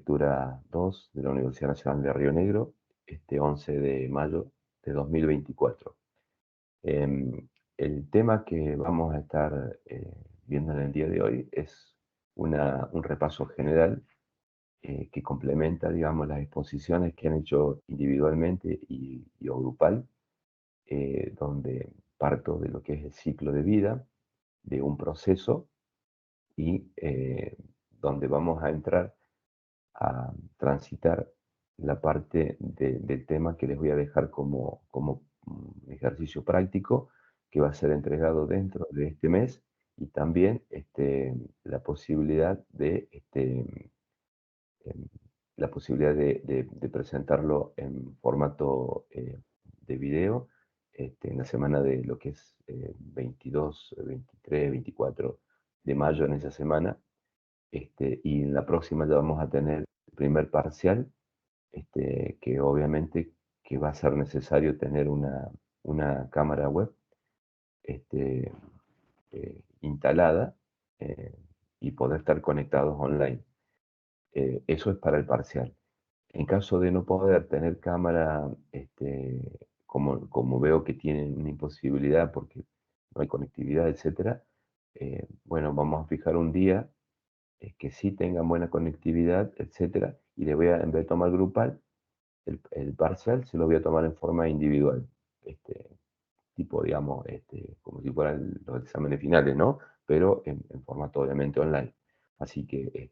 Arquitectura 2 de la Universidad Nacional de Río Negro, este 11 de mayo de 2024. El tema que vamos a estar viendo en el día de hoy es un repaso general que complementa, digamos, las exposiciones que han hecho individualmente y o grupal, donde parto de lo que es el ciclo de vida de un proceso y donde vamos a entrar a transitar la parte del tema que les voy a dejar como ejercicio práctico que va a ser entregado dentro de este mes y también la posibilidad em, de presentarlo en formato de video en la semana de lo que es 22, 23, 24 de mayo en esa semana y en la próxima ya vamos a tener el primer parcial, que obviamente que va a ser necesario tener una cámara web este, instalada eh, y poder estar conectados online. Eso es para el parcial. En caso de no poder tener cámara, como veo que tienen una imposibilidad porque no hay conectividad, etcétera, bueno, vamos a fijar un día que sí tengan buena conectividad, etcétera, y le voy a, en vez de tomar grupal, el parcial se lo voy a tomar en forma individual, este, tipo, digamos, como si fueran los exámenes finales, ¿no? Pero en formato obviamente online. Así que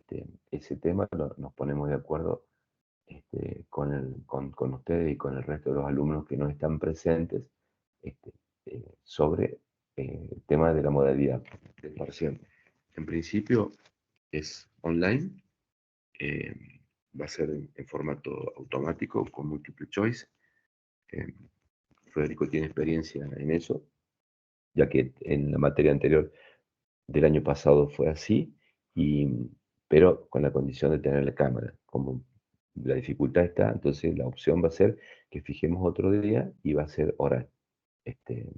ese tema nos ponemos de acuerdo con ustedes y con el resto de los alumnos que no están presentes este, sobre el tema de la modalidad del parcial. En principio es online, eh, va a ser en formato automático con multiple choice. Eh, Federico tiene experiencia en eso, ya que en la materia anterior del año pasado fue así, pero con la condición de tener la cámara. Como la dificultad está, entonces la opción va a ser que fijemos otro día y va a ser oral. Este,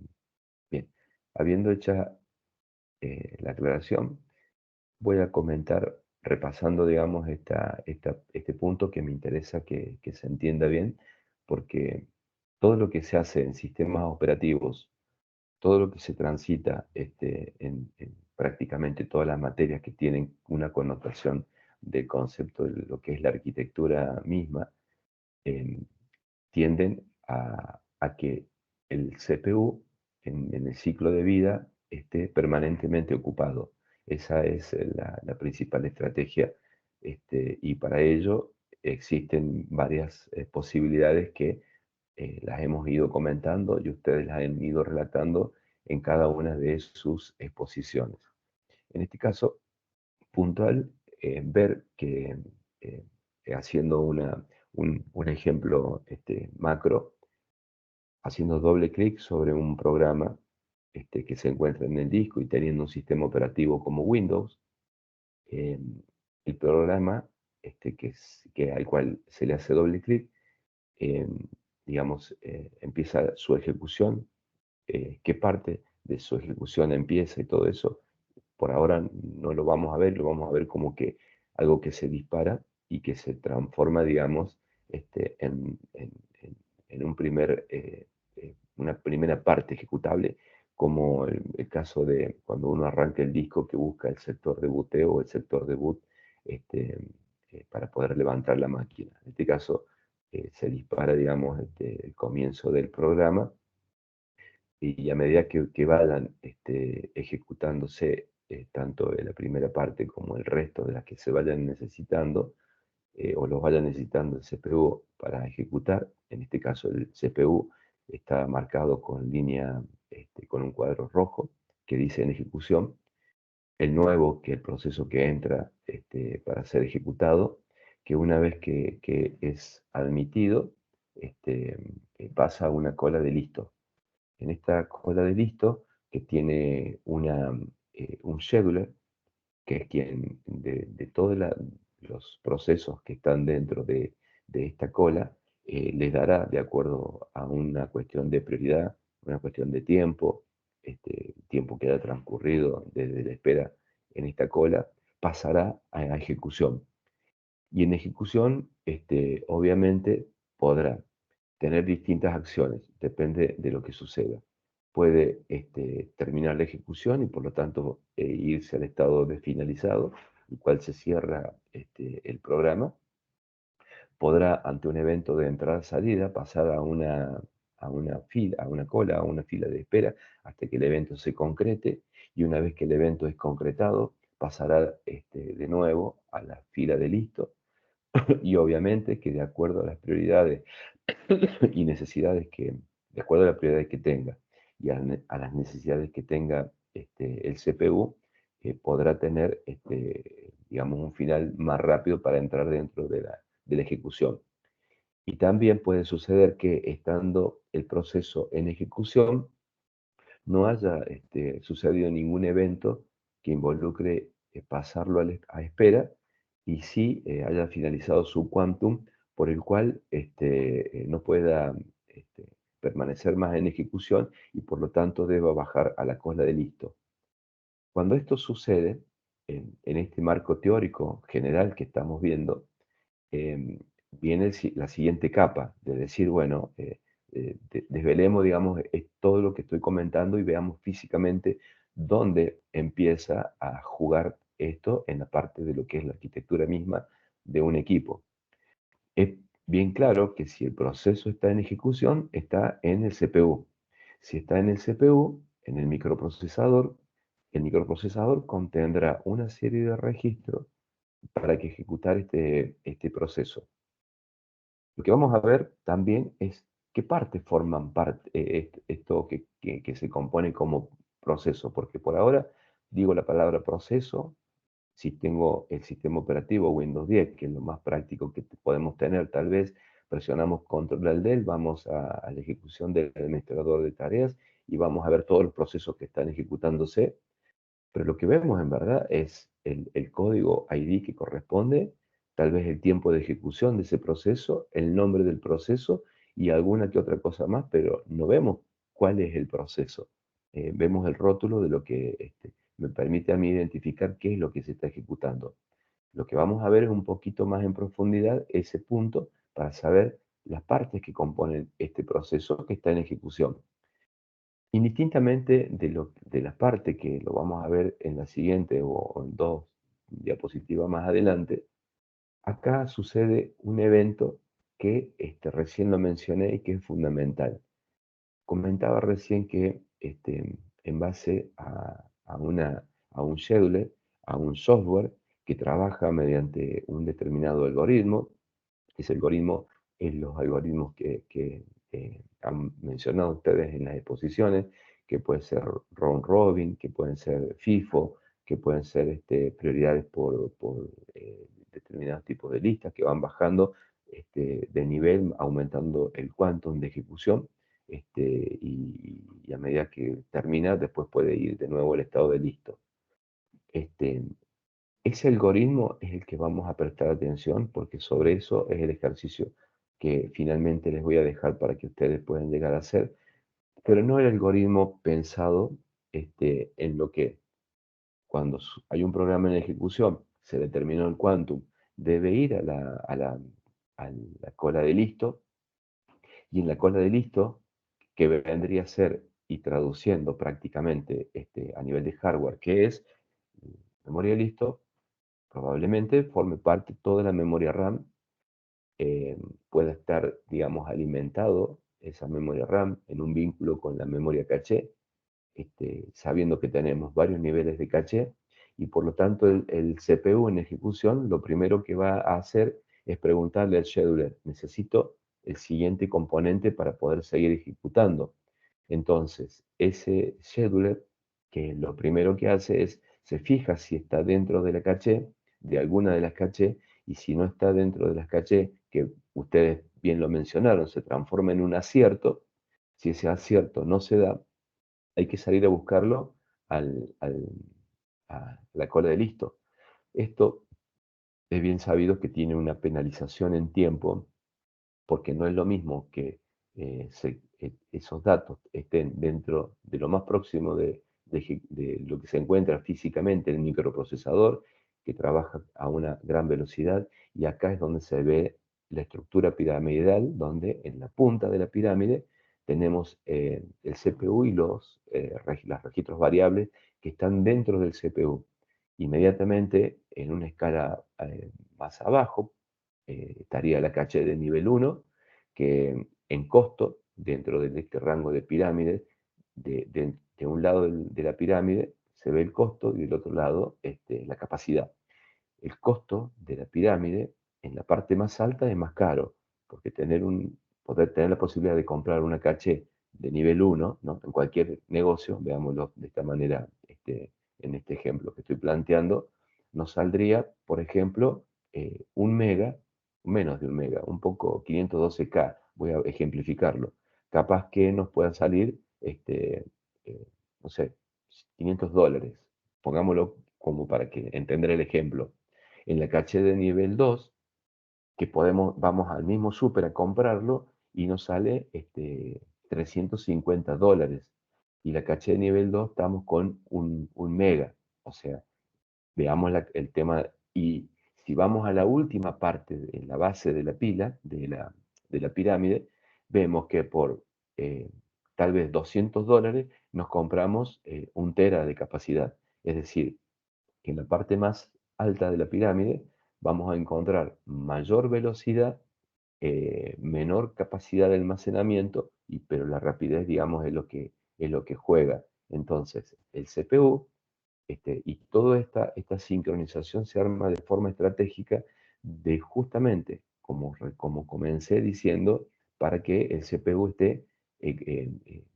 bien, habiendo hecha la aclaración, voy a comentar repasando, digamos, este punto que me interesa que se entienda bien, porque todo lo que se hace en sistemas operativos, todo lo que se transita en prácticamente todas las materias que tienen una connotación del concepto de lo que es la arquitectura misma, em, tienden a que el CPU en el ciclo de vida esté permanentemente ocupado. Esa es la principal estrategia y para ello existen varias posibilidades que las hemos ido comentando y ustedes las han ido relatando en cada una de sus exposiciones. En este caso puntual, ver que eh, haciendo un ejemplo macro, haciendo doble clic sobre un programa que se encuentra en el disco y teniendo un sistema operativo como Windows, eh, el programa al cual se le hace doble clic, eh, digamos, empieza su ejecución, qué parte de su ejecución empieza y todo eso. Por ahora no lo vamos a ver, lo vamos a ver como que algo que se dispara y que se transforma, digamos, en una primera parte ejecutable, como el caso de cuando uno arranca el disco que busca el sector de booteo o el sector de boot este, para poder levantar la máquina. En este caso se dispara, digamos, el comienzo del programa y a medida que vayan ejecutándose tanto la primera parte como el resto de las que se vayan necesitando o los vaya necesitando el CPU para ejecutar, en este caso el CPU está marcado con línea, con un cuadro rojo que dice en ejecución, el nuevo, que es el proceso que entra para ser ejecutado, que una vez que es admitido, pasa a una cola de listo. En esta cola de listo, que tiene un scheduler, que es quien de todos los procesos que están dentro de esta cola, les dará, de acuerdo a una cuestión de prioridad, una cuestión de tiempo, tiempo que haya transcurrido desde la espera en esta cola, pasará a ejecución. Y en ejecución, obviamente, podrá tener distintas acciones, depende de lo que suceda. Puede terminar la ejecución y por lo tanto irse al estado de finalizado, el cual se cierra el programa. Podrá, ante un evento de entrada-salida, pasar a una fila, a una cola, a una fila de espera, hasta que el evento se concrete, y una vez que el evento es concretado, pasará de nuevo a la fila de listo, y obviamente que de acuerdo a las prioridades y necesidades de acuerdo a las prioridades que tenga y a las necesidades que tenga el CPU, podrá tener, digamos, un final más rápido para entrar dentro de la ejecución. Y también puede suceder que estando el proceso en ejecución, no haya sucedido ningún evento que involucre pasarlo a espera, y sí haya finalizado su quantum, por el cual no pueda permanecer más en ejecución y por lo tanto deba bajar a la cola de listo. Cuando esto sucede, en este marco teórico general que estamos viendo, viene la siguiente capa de decir, bueno, desvelemos, digamos, todo lo que estoy comentando y veamos físicamente dónde empieza a jugar esto en la parte de lo que es la arquitectura misma de un equipo. Es bien claro que si el proceso está en ejecución, está en el CPU. Si está en el CPU, en el microprocesador contendrá una serie de registros para que ejecutar este proceso. Lo que vamos a ver también es qué partes forman parte, esto que se compone como proceso, porque por ahora digo la palabra proceso. Si tengo el sistema operativo Windows 10, que es lo más práctico que podemos tener, tal vez presionamos Control al del, vamos a la ejecución del administrador de tareas y vamos a ver todos los procesos que están ejecutándose, pero lo que vemos en verdad es el código ID que corresponde, tal vez el tiempo de ejecución de ese proceso, el nombre del proceso y alguna que otra cosa más, pero no vemos cuál es el proceso. Vemos el rótulo de lo que me permite a mí identificar qué es lo que se está ejecutando. Lo que vamos a ver es un poquito más en profundidad ese punto para saber las partes que componen este proceso que está en ejecución. Indistintamente de la parte que lo vamos a ver en la siguiente o en dos diapositivas más adelante, acá sucede un evento que recién lo mencioné y que es fundamental. Comentaba recién que en base a un scheduler, a un software que trabaja mediante un determinado algoritmo. Ese algoritmo es los algoritmos que han mencionado ustedes en las exposiciones, que puede ser round robin, que pueden ser FIFO, que pueden ser prioridades por determinados tipos de listas que van bajando de nivel, aumentando el quantum de ejecución, y a medida que termina, después puede ir de nuevo al estado de listo. Este, Ese algoritmo es el que vamos a prestar atención, porque sobre eso es el ejercicio que finalmente les voy a dejar para que ustedes puedan llegar a hacer, pero no el algoritmo pensado en lo que cuando hay un programa en ejecución, se determinó el quantum, debe ir a la cola de listo, y en la cola de listo, que vendría a ser, y traduciendo prácticamente a nivel de hardware, que es memoria de listo, probablemente forme parte toda la memoria RAM, pueda estar, digamos, alimentado esa memoria RAM en un vínculo con la memoria caché, sabiendo que tenemos varios niveles de caché, y por lo tanto el CPU en ejecución lo primero que va a hacer es preguntarle al scheduler, necesito el siguiente componente para poder seguir ejecutando. Entonces, ese scheduler, que lo primero que hace es, se fija si está dentro de la caché, de alguna de las caché, y si no está dentro de las caché, que ustedes bien lo mencionaron, se transforma en un acierto. Si ese acierto no se da, hay que salir a buscarlo a la cola de listo. Esto es bien sabido que tiene una penalización en tiempo, porque no es lo mismo que esos datos estén dentro de lo más próximo de lo que se encuentra físicamente en el microprocesador, que trabaja a una gran velocidad, y acá es donde se ve la estructura piramidal, donde en la punta de la pirámide tenemos el CPU y los registros variables que están dentro del CPU. Inmediatamente, en una escala más abajo, estaría la caché de nivel 1, que en costo, dentro de este rango de pirámides, de un lado de la pirámide se ve el costo y del otro lado la capacidad. El costo de la pirámide en la parte más alta es más caro, porque poder tener la posibilidad de comprar una caché de nivel 1, ¿no? En cualquier negocio, veámoslo de esta manera, en este ejemplo que estoy planteando, nos saldría, por ejemplo, 1 mega, menos de 1 mega, un poco 512K, voy a ejemplificarlo. Capaz que nos pueda salir, no sé, $500, pongámoslo como para que entender el ejemplo. En la caché de nivel 2, que vamos al mismo súper a comprarlo y nos sale $350. Y la caché de nivel 2 estamos con un mega. O sea, veamos el tema. Y si vamos a la última parte, en la base de la pila, de la pirámide, vemos que por tal vez $200 nos compramos 1 tera de capacidad. Es decir, que en la parte más alta de la pirámide vamos a encontrar mayor velocidad, menor capacidad de almacenamiento, pero la rapidez, digamos, es lo que juega. Entonces, el CPU, y toda esta sincronización se arma de forma estratégica, de justamente, como comencé diciendo, para que el CPU esté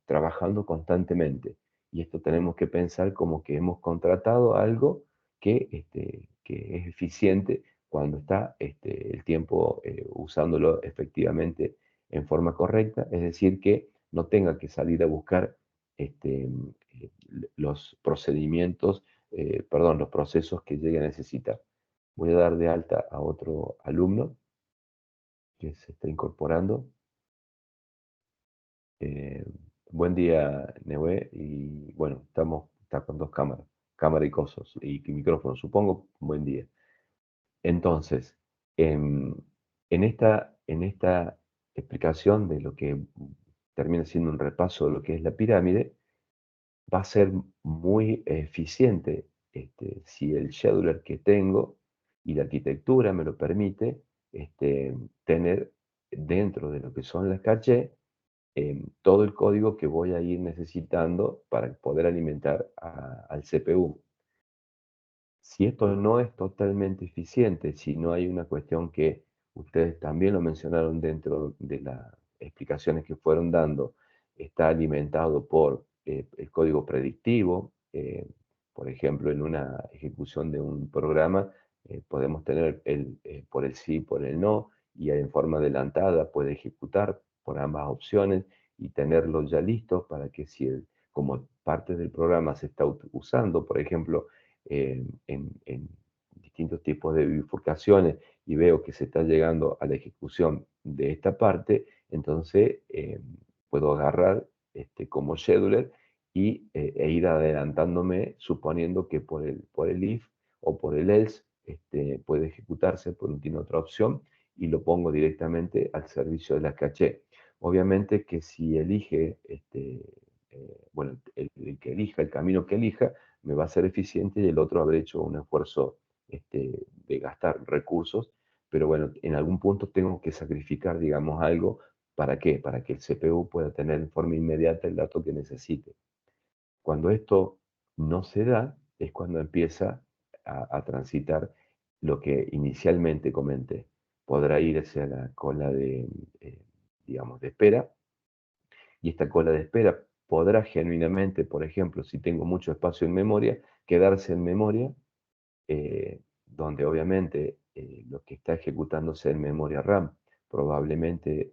trabajando constantemente. Y esto tenemos que pensar como que hemos contratado algo que es eficiente cuando está el tiempo usándolo efectivamente en forma correcta, es decir, que no tenga que salir a buscar los procedimientos, perdón, los procesos que llegue a necesitar. Voy a dar de alta a otro alumno que se está incorporando. Eh, Buen día, Neue, y bueno, está con dos cámaras, cámara y cosas, y micrófono, supongo. Buen día. Entonces, em, en esta explicación de lo que termina siendo un repaso de lo que es la pirámide, va a ser muy eficiente si el scheduler que tengo y la arquitectura me lo permite, tener dentro de lo que son las caché todo el código que voy a ir necesitando para poder alimentar al CPU. Si esto no es totalmente eficiente, si no hay una cuestión que ustedes también lo mencionaron dentro de las explicaciones que fueron dando, está alimentado por el código predictivo. Por ejemplo, en una ejecución de un programa podemos tener por el sí, por el no, y en forma adelantada puede ejecutar por ambas opciones y tenerlo ya listo para que si como parte del programa se está usando, por ejemplo, en distintos tipos de bifurcaciones, y veo que se está llegando a la ejecución de esta parte, entonces puedo agarrar como scheduler e ir adelantándome, suponiendo que por el if o por el else puede ejecutarse, por no tiene otra opción, y lo pongo directamente al servicio de la caché. Obviamente que si elige, bueno, el que elija, el camino que elija, me va a ser eficiente, y el otro habrá hecho un esfuerzo de gastar recursos, pero bueno, en algún punto tengo que sacrificar, digamos, algo. ¿Para qué? Para que el CPU pueda tener en forma inmediata el dato que necesite. Cuando esto no se da, es cuando empieza a transitar lo que inicialmente comenté. Podrá irse a la cola eh, digamos, de espera, y esta cola de espera podrá genuinamente, por ejemplo, si tengo mucho espacio en memoria, quedarse en memoria, donde obviamente lo que está ejecutándose en memoria RAM probablemente,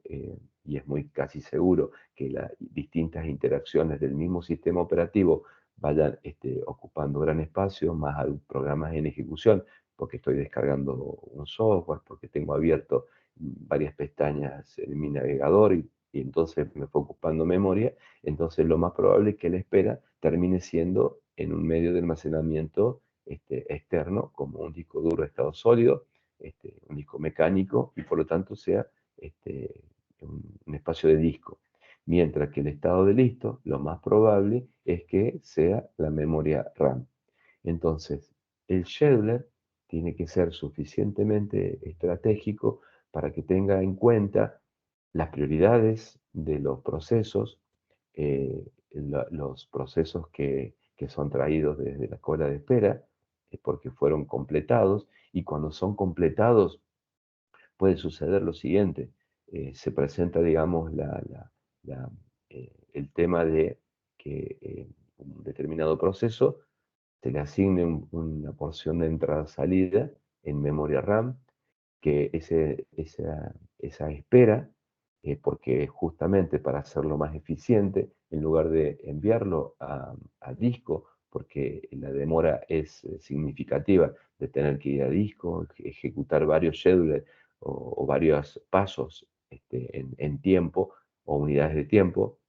y es muy casi seguro, que las distintas interacciones del mismo sistema operativo vayan ocupando gran espacio, más programas en ejecución, porque estoy descargando un software, porque tengo abierto varias pestañas en mi navegador, y entonces me fue ocupando memoria. Entonces lo más probable es que la espera termine siendo en un medio de almacenamiento externo, como un disco duro de estado sólido, un disco mecánico, y por lo tanto sea un espacio de disco. Mientras que el estado de listo, lo más probable es que sea la memoria RAM. Entonces, el scheduler tiene que ser suficientemente estratégico para que tenga en cuenta las prioridades de los procesos, los procesos que son traídos desde la cola de espera, porque fueron completados, y cuando son completados puede suceder lo siguiente: se presenta, digamos, el tema de que un determinado proceso se le asigne una porción de entrada-salida en memoria RAM, que esa espera, porque justamente para hacerlo más eficiente, en lugar de enviarlo a disco, porque la demora es significativa de tener que ir a disco, ejecutar varios schedulers o varios pasos en tiempo o unidades de tiempo,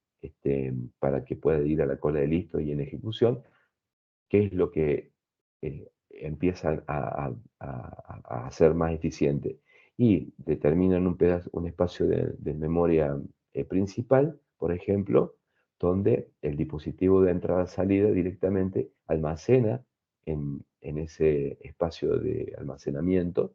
para que pueda ir a la cola de listo y en ejecución. ¿Qué es lo que empiezan a hacer más eficiente? Y determinan un espacio de memoria principal, por ejemplo, donde el dispositivo de entrada-salida directamente almacena en ese espacio de almacenamiento,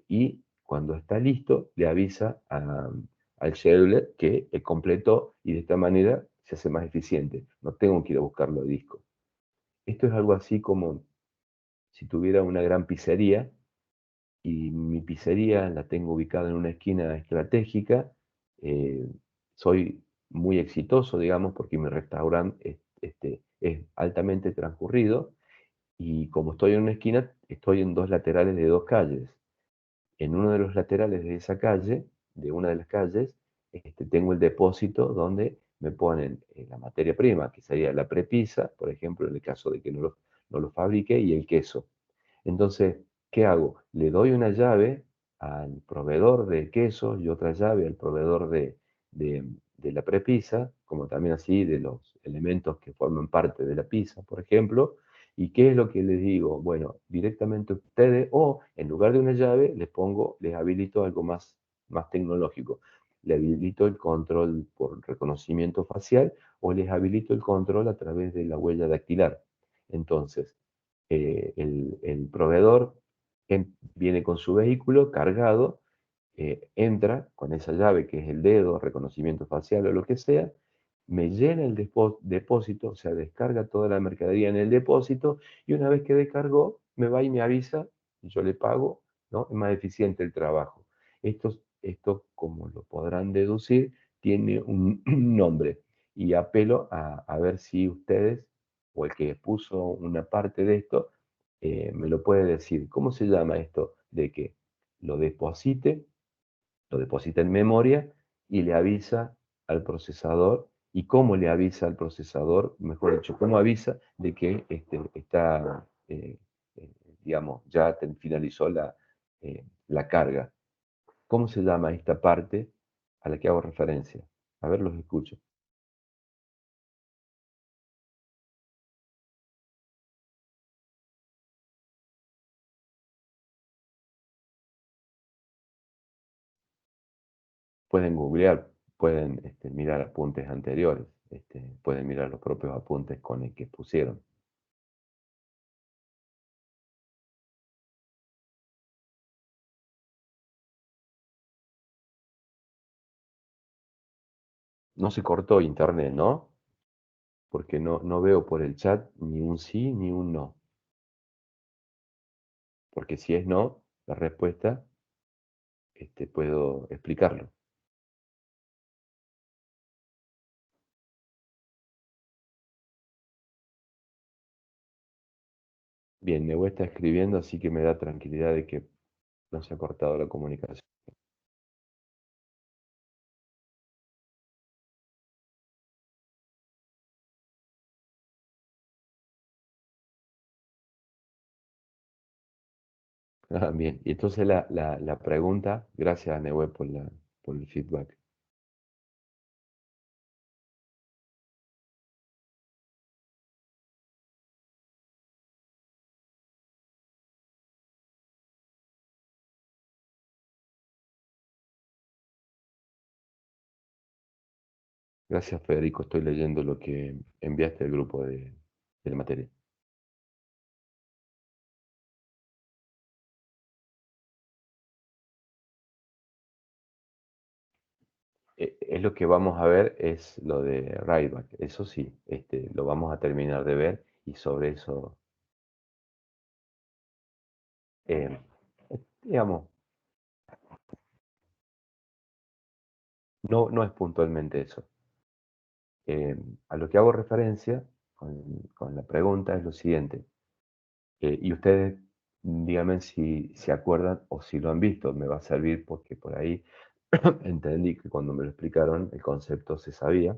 y cuando está listo le avisa al scheduler que completó, y de esta manera se hace más eficiente. No tengo que ir a buscarlo a disco. Esto es algo así como si tuviera una gran pizzería, y mi pizzería la tengo ubicada en una esquina estratégica. eh, Soy muy exitoso, digamos, porque mi restaurante es altamente transcurrido, y como estoy en una esquina, estoy en dos laterales de dos calles. En uno de los laterales de esa calle, de una de las calles, tengo el depósito donde me ponen la materia prima, que sería la prepisa, por ejemplo, en el caso de que no lo fabrique, y el queso. Entonces, ¿qué hago? Le doy una llave al proveedor de quesos y otra llave al proveedor de- de la prepisa, como también así de los elementos que forman parte de la pizza, por ejemplo. ¿Y qué es lo que les digo? Bueno, directamente ustedes, o en lugar de una llave, les habilito algo más tecnológico. Le habilito el control por reconocimiento facial, o les habilito el control a través de la huella dactilar. Entonces, el proveedor viene con su vehículo cargado, entra con esa llave que es el dedo, reconocimiento facial o lo que sea, me llena el depósito, o sea, descarga toda la mercadería en el depósito, y una vez que descargó, me va y me avisa, y yo le pago, ¿no? Es más eficiente el trabajo. Esto, como lo podrán deducir, tiene un nombre, y apelo a ver si ustedes, o el que puso una parte de esto, me lo puede decir. ¿Cómo se llama esto de que lo deposite, lo deposita en memoria y le avisa al procesador? ¿Y cómo le avisa al procesador? Mejor dicho, ¿cómo avisa de que está, eh, digamos, ya finalizó la carga? ¿Cómo se llama esta parte a la que hago referencia? A ver, los escucho. Pueden googlear, pueden mirar apuntes anteriores, pueden mirar los propios apuntes con el que pusieron. No se cortó internet, ¿no? Porque no veo por el chat ni un sí ni un no. Porque si es no, la respuesta, puedo explicarlo. Bien, Nebo está escribiendo, así que me da tranquilidad de que no se ha cortado la comunicación. Ah, bien, y entonces la pregunta, gracias, Nebo, por el feedback. Gracias, Federico. Estoy leyendo lo que enviaste al grupo de la materia. Es lo que vamos a ver, es lo de Rayback. Eso sí, lo vamos a terminar de ver y sobre eso, eh, digamos, no es puntualmente eso. Eh, a lo que hago referencia con la pregunta es lo siguiente. Y ustedes, díganme si se acuerdan o si lo han visto. Me va a servir porque por ahí entendí que cuando me lo explicaron el concepto se sabía.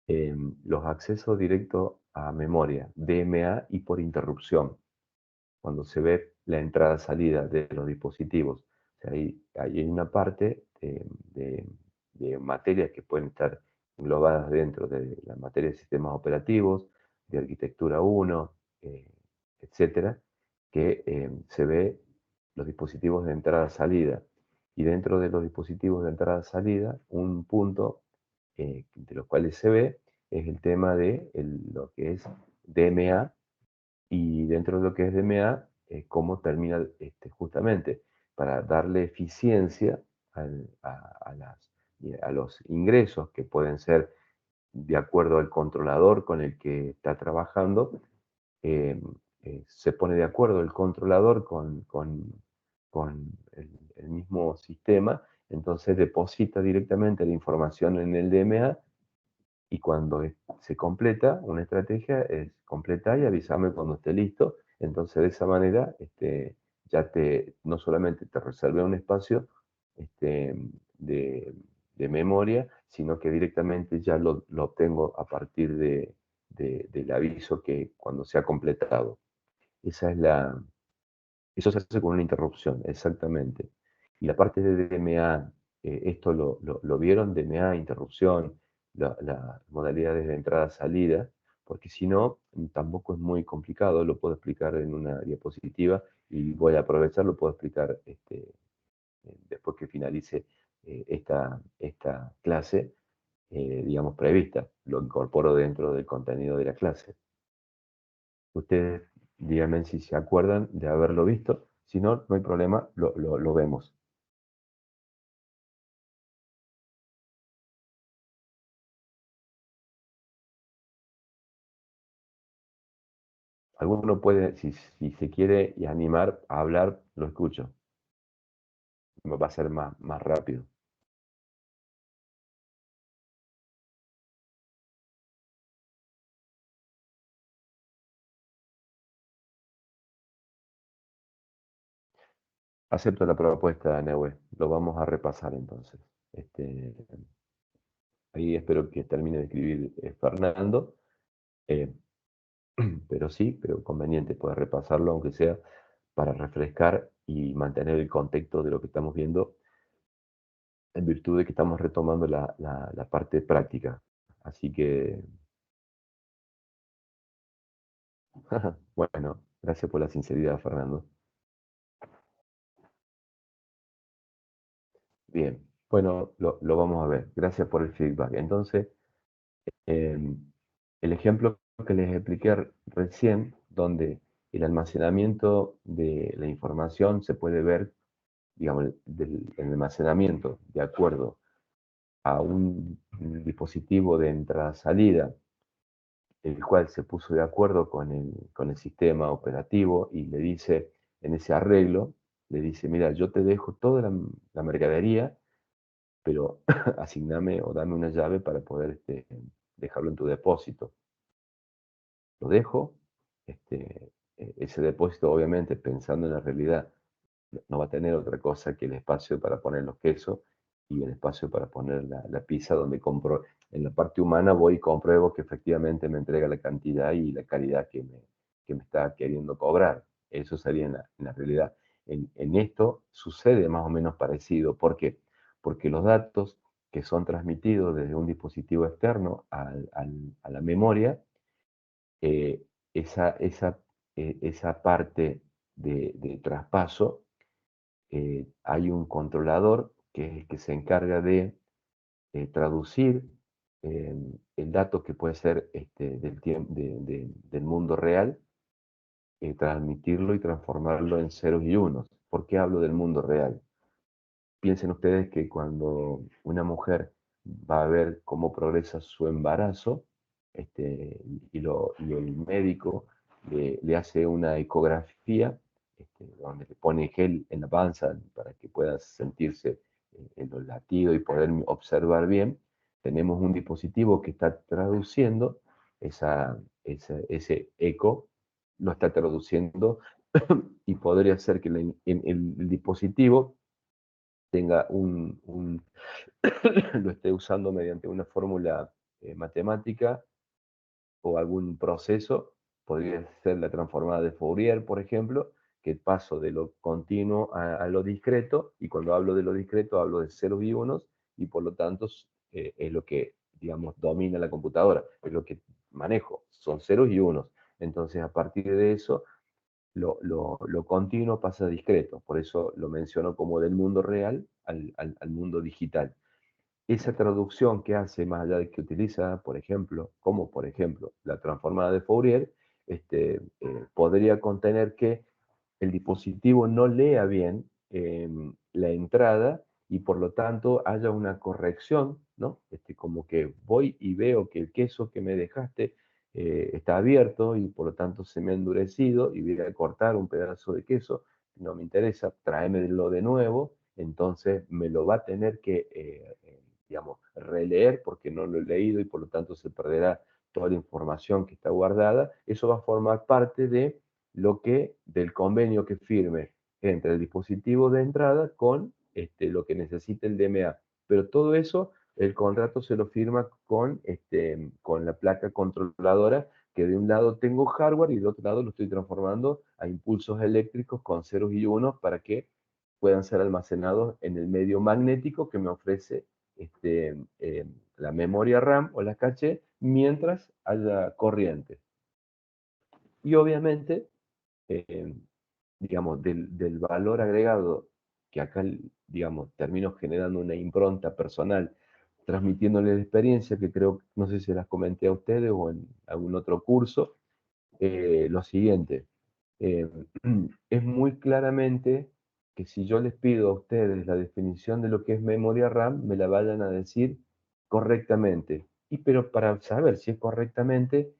Los accesos directos a memoria, DMA y por interrupción, cuando se ve la entrada-salida de los dispositivos. O sea, hay una parte de materias que pueden estar englobadas dentro de la materia de sistemas operativos, de arquitectura 1, etcétera, que se ve los dispositivos de entrada-salida. Y dentro de los dispositivos de entrada-salida, un punto de los cuales se ve es el tema de lo que es DMA, y dentro de lo que es DMA, cómo termina justamente para darle eficiencia a los ingresos que pueden ser de acuerdo al controlador con el que está trabajando. eh, Se pone de acuerdo el controlador con el mismo sistema, entonces deposita directamente la información en el DMA, y cuando se completa una estrategia, es completar y avísame cuando esté listo. Entonces, de esa manera, ya no solamente te reservé un espacio este, de, de memoria, sino que directamente ya lo obtengo a partir del aviso que cuando se ha completado. Esa es eso se hace con una interrupción, exactamente. Y la parte de DMA, esto lo vieron, DMA, interrupción, las modalidades de entrada-salida, porque si no, tampoco es muy complicado, lo puedo explicar en una diapositiva y voy a aprovechar, lo puedo explicar después que finalice esta clase, digamos, prevista, lo incorporo dentro del contenido de la clase. Ustedes díganme si se acuerdan de haberlo visto. Si no, no hay problema, lo vemos. Alguno puede, si se quiere y animar a hablar, lo escucho. Va a ser más rápido. Acepto la propuesta, Nehue. Lo vamos a repasar entonces. Este, Ahí espero que termine de escribir Fernando. Eh, pero sí, pero conveniente poder repasarlo, aunque sea para refrescar y mantener el contexto de lo que estamos viendo, en virtud de que estamos retomando la parte práctica. Así que, bueno, gracias por la sinceridad, Fernando. Bien, bueno, lo vamos a ver. Gracias por el feedback. Entonces, eh, el ejemplo que les expliqué recién, donde el almacenamiento de la información se puede ver, digamos, el almacenamiento de acuerdo a un dispositivo de entrada-salida, el cual se puso de acuerdo con el sistema operativo y le dice, en ese arreglo, le dice, mira, yo te dejo toda la mercadería, pero asigname o dame una llave para poder dejarlo en tu depósito. Lo dejo, ese depósito obviamente pensando en la realidad no va a tener otra cosa que el espacio para poner los quesos y el espacio para poner la pizza, donde compro, en la parte humana voy y compruebo que efectivamente me entrega la cantidad y la calidad que me está queriendo cobrar. Eso sería en la realidad. En esto sucede más o menos parecido. ¿Por qué? Porque los datos que son transmitidos desde un dispositivo externo a la memoria, eh, esa parte de traspaso, hay un controlador que es el que se encarga de traducir el dato que puede ser del mundo real, transmitirlo y transformarlo en ceros y unos. ¿Por qué hablo del mundo real? Piensen ustedes que cuando una mujer va a ver cómo progresa su embarazo, y el médico le hace una ecografía, donde le pone gel en la panza para que pueda sentirse en los latidos y poder observar bien, tenemos un dispositivo que está traduciendo ese eco, lo está traduciendo y podría ser que el dispositivo tenga lo esté usando mediante una fórmula matemática o algún proceso, podría ser la transformada de Fourier, por ejemplo, que paso de lo continuo a lo discreto, y cuando hablo de lo discreto hablo de ceros y unos, y por lo tanto es lo que, digamos, domina la computadora, es lo que manejo, son ceros y unos. Entonces, a partir de eso, lo continuo pasa a discreto, por eso lo menciono como del mundo real al mundo digital. Esa traducción que hace, más allá de que utiliza, por ejemplo, como por ejemplo la transformada de Fourier, podría contener que el dispositivo no lea bien la entrada y por lo tanto haya una corrección, ¿no? Como que voy y veo que el queso que me dejaste está abierto y por lo tanto se me ha endurecido y voy a cortar un pedazo de queso, no me interesa, tráemelo de nuevo, entonces me lo va a tener que, digamos, releer porque no lo he leído y por lo tanto se perderá toda la información que está guardada. Eso va a formar parte de del convenio que firme entre el dispositivo de entrada con lo que necesita el DMA. Pero todo eso, el contrato se lo firma con la placa controladora, que de un lado tengo hardware y del otro lado lo estoy transformando a impulsos eléctricos con ceros y unos para que puedan ser almacenados en el medio magnético que me ofrece la memoria RAM o la caché mientras haya corriente. Y obviamente, eh, digamos, del valor agregado, que acá, digamos, termino generando una impronta personal, transmitiéndole la experiencia, que creo, no sé si las comenté a ustedes o en algún otro curso, lo siguiente, eh, es muy claramente que si yo les pido a ustedes la definición de lo que es memoria RAM, me la vayan a decir correctamente. Y pero para saber si es correctamente,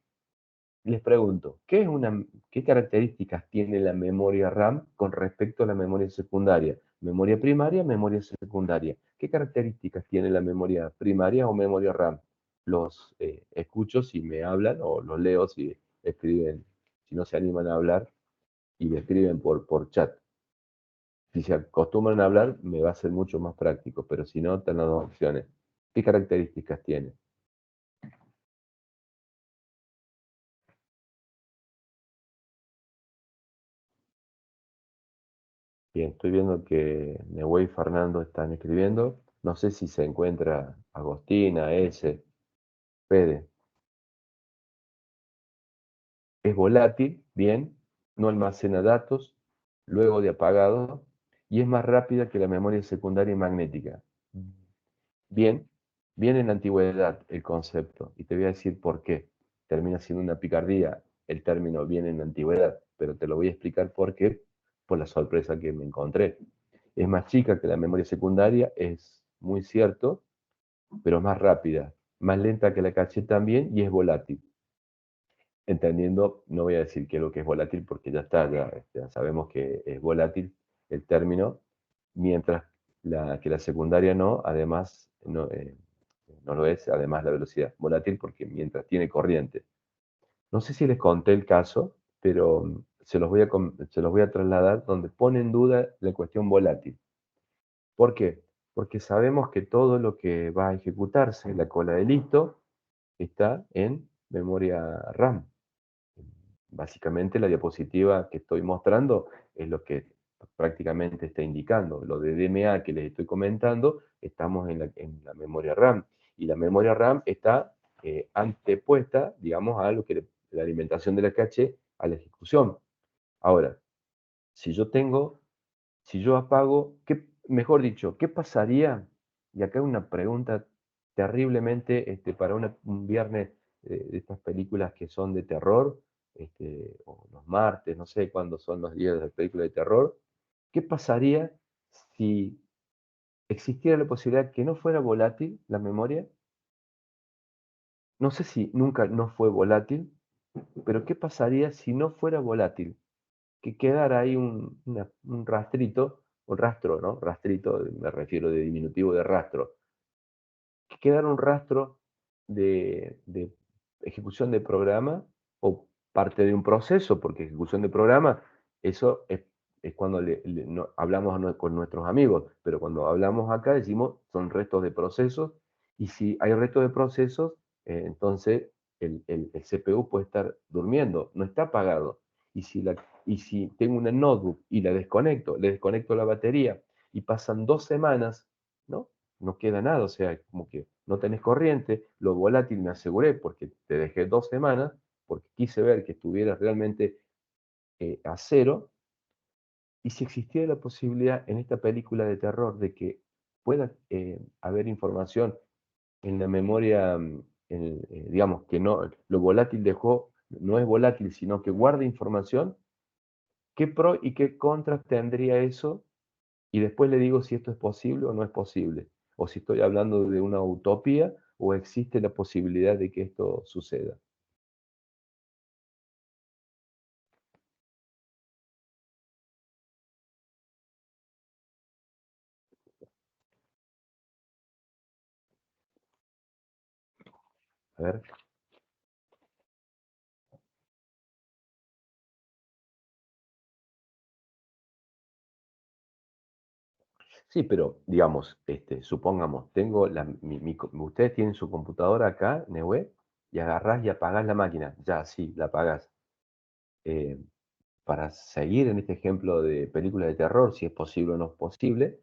les pregunto, ¿qué características tiene la memoria RAM con respecto a la memoria secundaria? Memoria primaria, memoria secundaria. ¿Qué características tiene la memoria primaria o memoria RAM? Los escucho si me hablan o los leo si escriben, si no se animan a hablar y me escriben por chat. Si se acostumbran a hablar, me va a ser mucho más práctico, pero si no, están las dos opciones. ¿Qué características tiene? Bien, estoy viendo que Nehue y Fernando están escribiendo. No sé si se encuentra Agostina, S, Fede. Es volátil, bien, no almacena datos luego de apagado y es más rápida que la memoria secundaria y magnética. Bien, bien en la antigüedad el concepto, y te voy a decir por qué. Termina siendo una picardía el término bien en la antigüedad, pero te lo voy a explicar por qué, por la sorpresa que me encontré. Es más chica que la memoria secundaria, es muy cierto, pero más rápida, más lenta que la caché también y es volátil. Entendiendo, no voy a decir qué es lo que es volátil porque ya está, ya sabemos que es volátil el término, mientras que la secundaria no, además no lo es, además la velocidad. Volátil porque mientras tiene corriente. No sé si les conté el caso, pero se los voy a trasladar donde pone en duda la cuestión volátil. ¿Por qué? Porque sabemos que todo lo que va a ejecutarse, la cola de listo, está en memoria RAM. Básicamente la diapositiva que estoy mostrando es lo que prácticamente está indicando. Lo de DMA que les estoy comentando, estamos en la memoria RAM. Y la memoria RAM está antepuesta, digamos, a lo que la alimentación de la caché a la ejecución. Ahora, si yo tengo, si yo apago, mejor dicho, ¿qué pasaría? Y acá una pregunta terriblemente para un viernes de estas películas que son de terror, o los martes, no sé cuándo son los días de las películas de terror. ¿Qué pasaría si existiera la posibilidad que no fuera volátil la memoria? No sé si nunca no fue volátil, pero ¿qué pasaría si no fuera volátil? Que quedara ahí un rastrito, un rastro, ¿no? Rastrito, me refiero de diminutivo de rastro, que quedara un rastro de ejecución de programa o parte de un proceso, porque ejecución de programa, eso es cuando hablamos con nuestros amigos, pero cuando hablamos acá decimos son restos de procesos, y si hay restos de procesos, entonces el CPU puede estar durmiendo, no está apagado. Y si tengo una notebook y la desconecto, le desconecto la batería y pasan 2 semanas, ¿no? No queda nada, o sea, como que no tenés corriente, lo volátil me aseguré porque te dejé 2 semanas, porque quise ver que estuvieras realmente a cero, y si existiera la posibilidad en esta película de terror de que pueda haber información en la memoria, digamos que no, lo volátil dejó, no es volátil, sino que guarda información, ¿qué pro y qué contras tendría eso? Y después le digo si esto es posible o no es posible, o si estoy hablando de una utopía o existe la posibilidad de que esto suceda. A ver. Sí, pero digamos, supongamos, tengo ustedes tienen su computadora acá, Nehue, y agarrás y apagás la máquina. Ya, sí, la apagás. Eh, para seguir en este ejemplo de película de terror, si es posible o no es posible,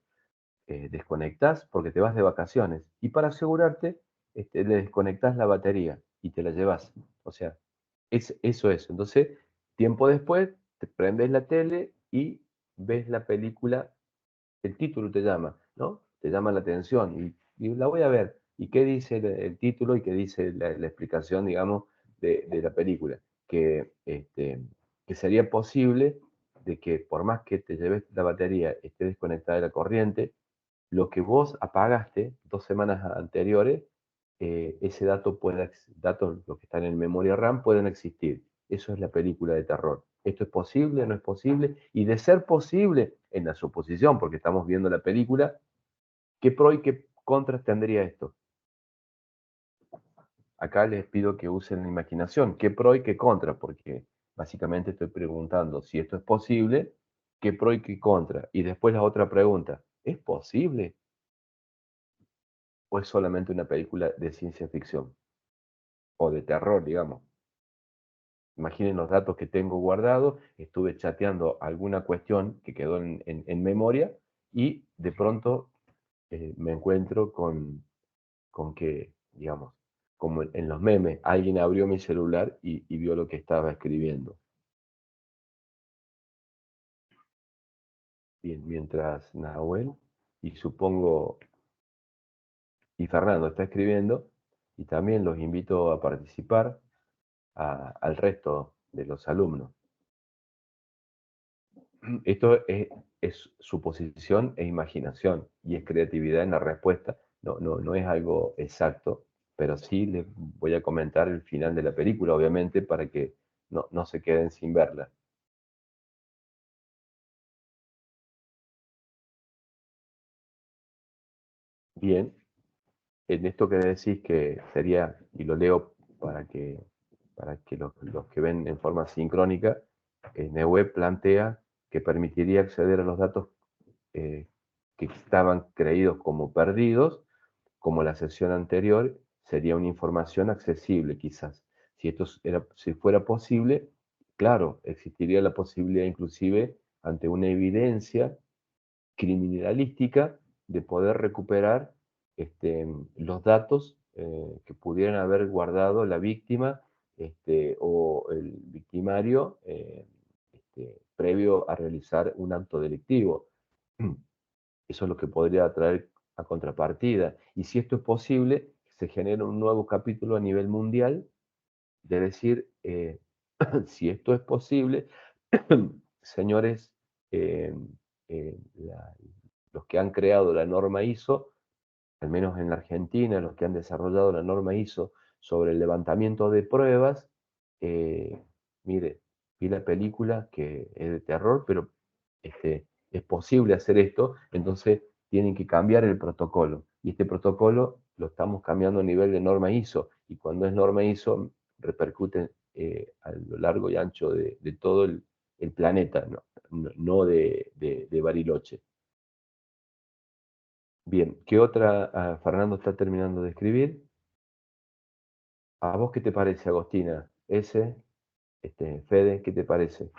desconectás porque te vas de vacaciones. Y para asegurarte, le desconectás la batería y te la llevas. O sea, eso es. Entonces, tiempo después, te prendes la tele y ves la película, el título te llama, ¿no? Te llama la atención y la voy a ver. ¿Y qué dice el título y qué dice la explicación, digamos, de la película? Que sería posible de que por más que te lleves la batería, esté desconectada de la corriente, lo que vos apagaste 2 semanas anteriores, ese dato datos, los que están en memoria RAM, pueden existir. Eso es la película de terror. ¿Esto es posible? ¿No es posible? Y de ser posible, en la suposición, porque estamos viendo la película, ¿qué pro y qué contras tendría esto? Acá les pido que usen la imaginación, qué pro y qué contra, porque básicamente estoy preguntando si esto es posible, qué pro y qué contra. Y después la otra pregunta, ¿es posible o es solamente una película de ciencia ficción o de terror, digamos? Imaginen los datos que tengo guardados, estuve chateando alguna cuestión que quedó en memoria y de pronto me encuentro con que, digamos, como en los memes, alguien abrió mi celular y vio lo que estaba escribiendo. Bien, mientras Nahuel y supongo, y Fernando está escribiendo, y también los invito a participar al resto de los alumnos. Esto es suposición e imaginación y es creatividad en la respuesta. No es algo exacto, pero sí les voy a comentar el final de la película, obviamente, para que no se queden sin verla. Bien, en esto que decís que sería, y lo leo para que los que ven en forma sincrónica, Neuweb plantea que permitiría acceder a los datos eh, que estaban creídos como perdidos, como la sesión anterior, sería una información accesible quizás. Si fuera posible, claro, existiría la posibilidad inclusive ante una evidencia criminalística de poder recuperar los datos que pudieran haber guardado la víctima o el victimario previo a realizar un acto delictivo. Eso es lo que podría traer a contrapartida. Y si esto es posible, se genera un nuevo capítulo a nivel mundial de decir, si esto es posible, señores, eh, los que han creado la norma ISO, al menos en la Argentina, los que han desarrollado la norma ISO sobre el levantamiento de pruebas, eh, mire, vi la película que es de terror, pero es posible hacer esto, entonces tienen que cambiar el protocolo. Y este protocolo lo estamos cambiando a nivel de norma ISO, y cuando es norma ISO repercute a lo largo y ancho de todo el planeta, no de Bariloche. Bien, ¿qué otra? Fernando está terminando de escribir. ¿A vos qué te parece, Agostina? Fede, ¿qué te parece?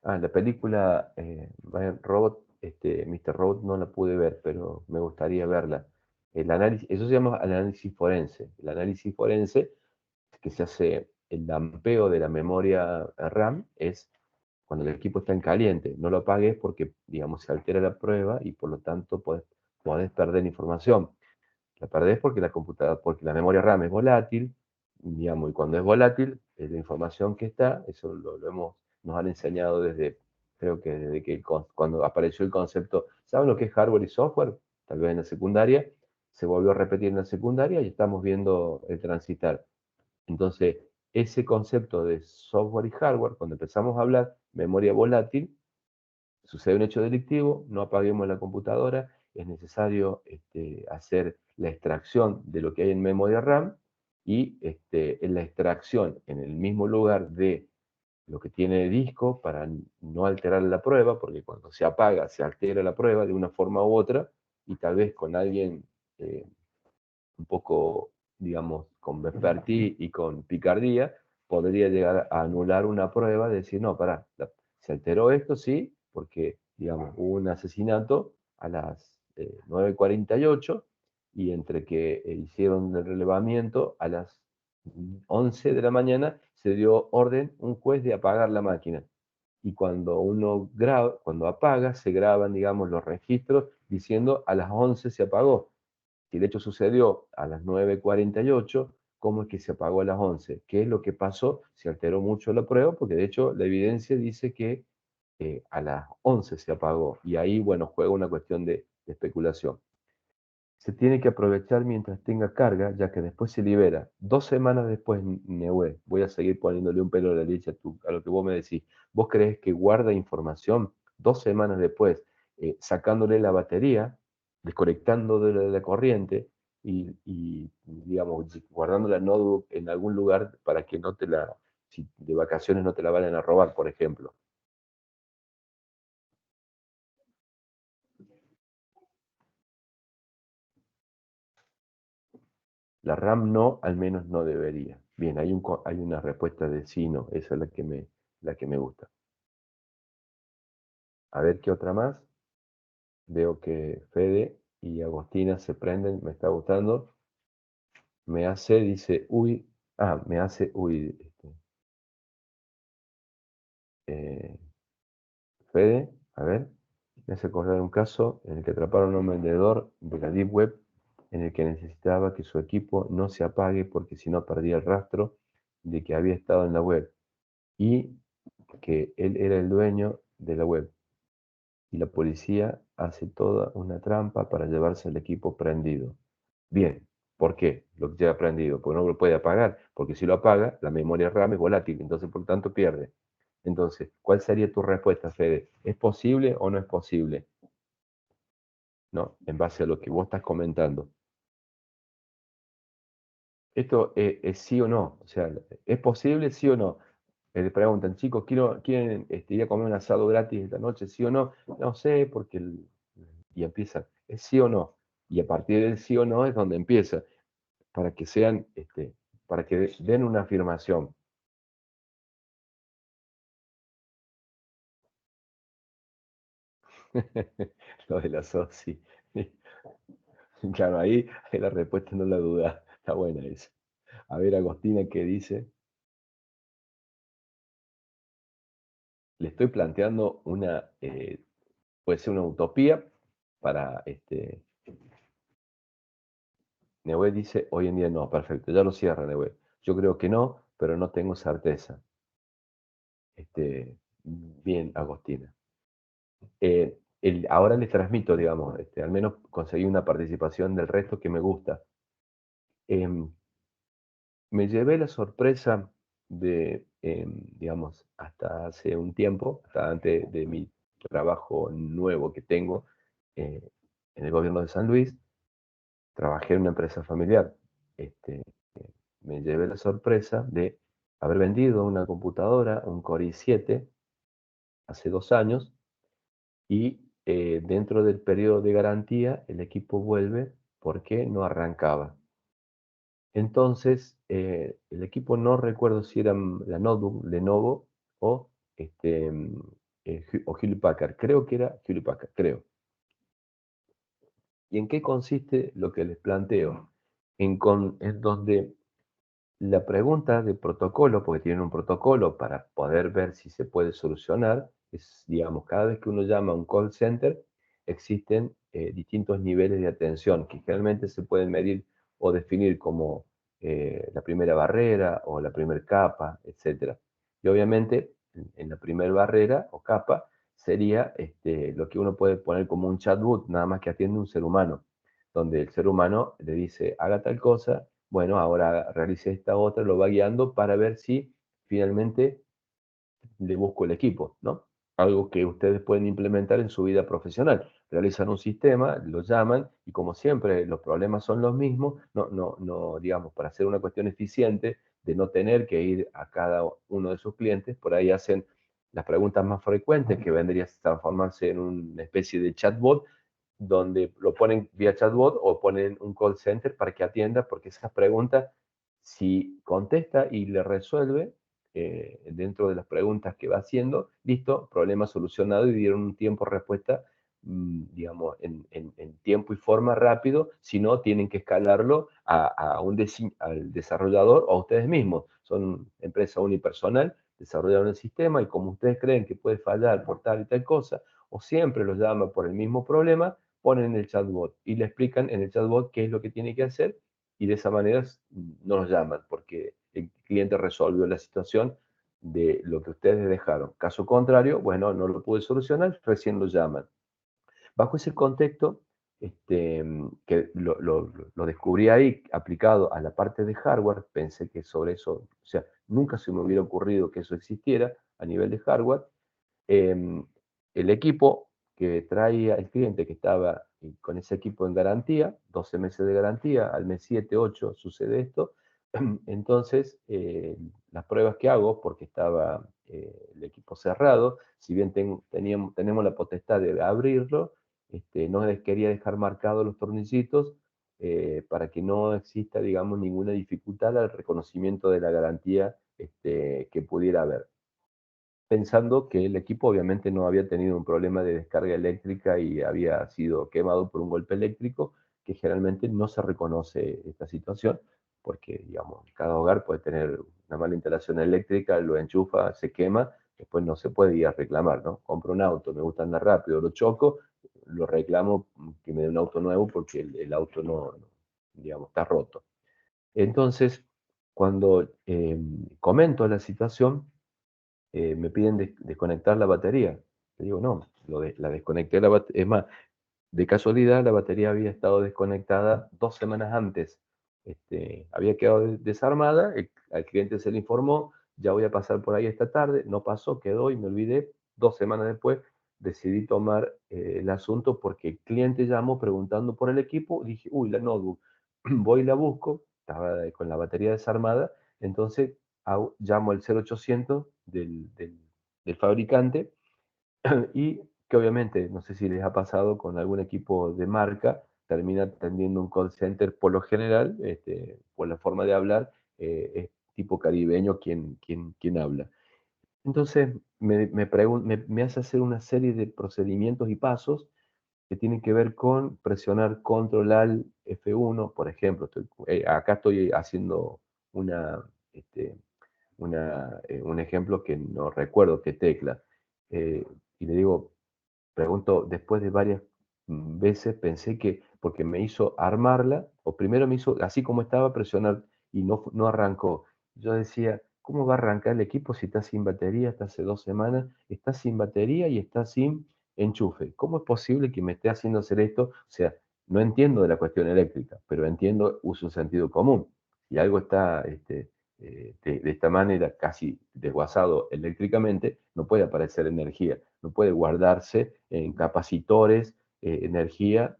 La película Robot, Mr. Robot no la pude ver, pero me gustaría verla. El análisis, eso se llama análisis forense. El análisis forense es que se hace el dampeo de la memoria RAM, es cuando el equipo está en caliente. No lo apagues porque, digamos, se altera la prueba y por lo tanto podés perder información. La perdés porque la computadora, porque la memoria RAM es volátil, digamos, y cuando es volátil, la información que está, eso nos han enseñado desde, creo que desde que cuando apareció el concepto, ¿saben lo que es hardware y software? Tal vez en la secundaria, se volvió a repetir en la secundaria y estamos viendo el transitar. Entonces, ese concepto de software y hardware, cuando empezamos a hablar memoria volátil, sucede un hecho delictivo, no apaguemos la computadora, es necesario hacer la extracción de lo que hay en memoria RAM y en la extracción en el mismo lugar de lo que tiene disco para no alterar la prueba, porque cuando se apaga se altera la prueba de una forma u otra y tal vez con alguien eh, un poco, digamos, con vespertí y con picardía, podría llegar a anular una prueba, de decir, no, pará, se alteró esto, sí, porque, digamos, hubo un asesinato a las 9:48 y entre que hicieron el relevamiento a las 11 de la mañana se dio orden un juez de apagar la máquina. Y cuando uno graba, cuando apaga, se graban, digamos, los registros diciendo a las 11 se apagó. Si el hecho sucedió a las 9:48, ¿cómo es que se apagó a las 11? ¿Qué es lo que pasó? Se alteró mucho la prueba, porque de hecho la evidencia dice que a las 11 se apagó. Y ahí, bueno, juega una cuestión de especulación. Se tiene que aprovechar mientras tenga carga, ya que después se libera. 2 semanas después, Nehue, voy a seguir poniéndole un pelo a la leche a lo que vos me decís. ¿Vos creés que guarda información 2 semanas después, sacándole la batería, desconectando de la corriente digamos, guardando la notebook en algún lugar para que no te la, si de vacaciones no te la vayan a robar, por ejemplo? La RAM no, al menos no debería. Bien, hay una respuesta de sí, no. Esa es la que me gusta. A ver qué otra más. Veo que Fede y Agostina se prenden, me está gustando. Me hace, dice, uy. Me hace, uy. Eh, Fede, a ver. Me hace acordar un caso en el que atraparon a un vendedor de la Deep Web en el que necesitaba que su equipo no se apague porque si no perdía el rastro de que había estado en la web. Y que él era el dueño de la web y la policía hace toda una trampa para llevarse el equipo prendido. Bien, ¿por qué lo lleva prendido? Porque no lo puede apagar, porque si lo apaga, la memoria RAM es volátil, entonces por tanto pierde. Entonces, ¿cuál sería tu respuesta, Fede? ¿Es posible o no es posible? ¿No? En base a lo que vos estás comentando. Esto es sí o no, o sea, ¿es posible sí o no? Le preguntan, chicos, ¿quieren ir a comer un asado gratis esta noche, sí o no? No sé, porque y empiezan, ¿es sí o no? Y a partir del sí o no es donde empieza, para que sean, para que den una afirmación. Lo de la soci. Claro, ahí la respuesta no la duda. Está buena esa. A ver, Agostina, ¿qué dice? Le estoy planteando puede ser una utopía para, Neue dice, hoy en día no, perfecto, ya lo cierra Neue. Yo creo que no, pero no tengo certeza. Bien, Agostina. Ahora les transmito, digamos, al menos conseguí una participación del resto que me gusta. Em, Me llevé la sorpresa de, digamos, hasta hace un tiempo, hasta antes de mi trabajo nuevo que tengo en el gobierno de San Luis, trabajé en una empresa familiar. Este, Me llevé la sorpresa de haber vendido una computadora, un Core i7, hace 2 años, y dentro del periodo de garantía el equipo vuelve porque no arrancaba. Entonces, el equipo no recuerdo si era la notebook Lenovo o, o Hewlett Packard. Creo que era Hewlett Packard, creo. ¿Y en qué consiste lo que les planteo? Es donde la pregunta de protocolo, porque tienen un protocolo para poder ver si se puede solucionar, es, digamos, cada vez que uno llama a un call center, existen distintos niveles de atención que generalmente se pueden medir o definir como la primera barrera o la primera capa, etcétera. Y obviamente, en la primera barrera o capa sería lo que uno puede poner como un chatbot, nada más que atiende un ser humano, donde el ser humano le dice, haga tal cosa, bueno, ahora realice esta otra, lo va guiando para ver si finalmente le busco el equipo, ¿no? Algo que ustedes pueden implementar en su vida profesional. Realizan un sistema, lo llaman y como siempre los problemas son los mismos, no, digamos, para hacer una cuestión eficiente de no tener que ir a cada uno de sus clientes, por ahí hacen las preguntas más frecuentes que vendría a transformarse en una especie de chatbot donde lo ponen vía chatbot o ponen un call center para que atienda, porque esas preguntas, si contesta y le resuelve dentro de las preguntas que va haciendo, listo, problema solucionado y dieron un tiempo de respuesta, digamos, en tiempo y forma rápido, si no, tienen que escalarlo al desarrollador o a ustedes mismos. Son empresa unipersonal, desarrollaron el sistema y como ustedes creen que puede fallar por tal y tal cosa, o siempre los llama por el mismo problema, ponen en el chatbot y le explican en el chatbot qué es lo que tiene que hacer y de esa manera no los llaman porque el cliente resolvió la situación de lo que ustedes dejaron. Caso contrario, bueno, no lo pude solucionar, recién lo llaman. Bajo ese contexto, que lo descubrí ahí aplicado a la parte de hardware, pensé que sobre eso, o sea, nunca se me hubiera ocurrido que eso existiera a nivel de hardware. Em, el equipo que traía el cliente que estaba con ese equipo en garantía, 12 meses de garantía, al mes 7, 8 sucede esto. Entonces, las pruebas que hago, porque estaba el equipo cerrado, si bien tenemos la potestad de abrirlo, no les quería dejar marcados los tornillitos para que no exista, digamos, ninguna dificultad al reconocimiento de la garantía que pudiera haber, pensando que el equipo obviamente no había tenido un problema de descarga eléctrica y había sido quemado por un golpe eléctrico, que generalmente no se reconoce esta situación, porque digamos, cada hogar puede tener una mala instalación eléctrica, lo enchufa, se quema, después no se puede ir a reclamar, ¿no? Compro un auto, me gusta andar rápido, lo choco, lo reclamo que me dé un auto nuevo porque el auto digamos, está roto. Entonces, cuando comento la situación, me piden desconectar la batería. Le digo, no, la desconecté la batería. Es más, de casualidad la batería había estado desconectada 2 semanas antes. Había quedado desarmada, al cliente se le informó, ya voy a pasar por ahí esta tarde, no pasó, quedó y me olvidé. 2 semanas después decidí tomar el asunto porque el cliente llamó preguntando por el equipo, dije, uy, la notebook, voy y la busco, estaba con la batería desarmada, entonces llamo al 0800 del fabricante y que obviamente, no sé si les ha pasado con algún equipo de marca, termina atendiendo un call center por lo general, por la forma de hablar, es tipo caribeño quien habla. Entonces me hace hacer una serie de procedimientos y pasos que tienen que ver con presionar Control Alt F1, por ejemplo. Acá estoy haciendo una, este, un ejemplo que no recuerdo qué tecla. Y le digo, pregunto, después de varias veces pensé que, porque me hizo armarla, o primero me hizo, así como estaba, presionar y no arrancó. Yo decía, ¿cómo va a arrancar el equipo si está sin batería? Está hace 2 semanas, está sin batería y está sin enchufe. ¿Cómo es posible que me esté haciendo hacer esto? O sea, no entiendo de la cuestión eléctrica, pero entiendo, uso un sentido común. Si algo está de esta manera, casi desguazado eléctricamente, no puede aparecer energía, no puede guardarse en capacitores, energía.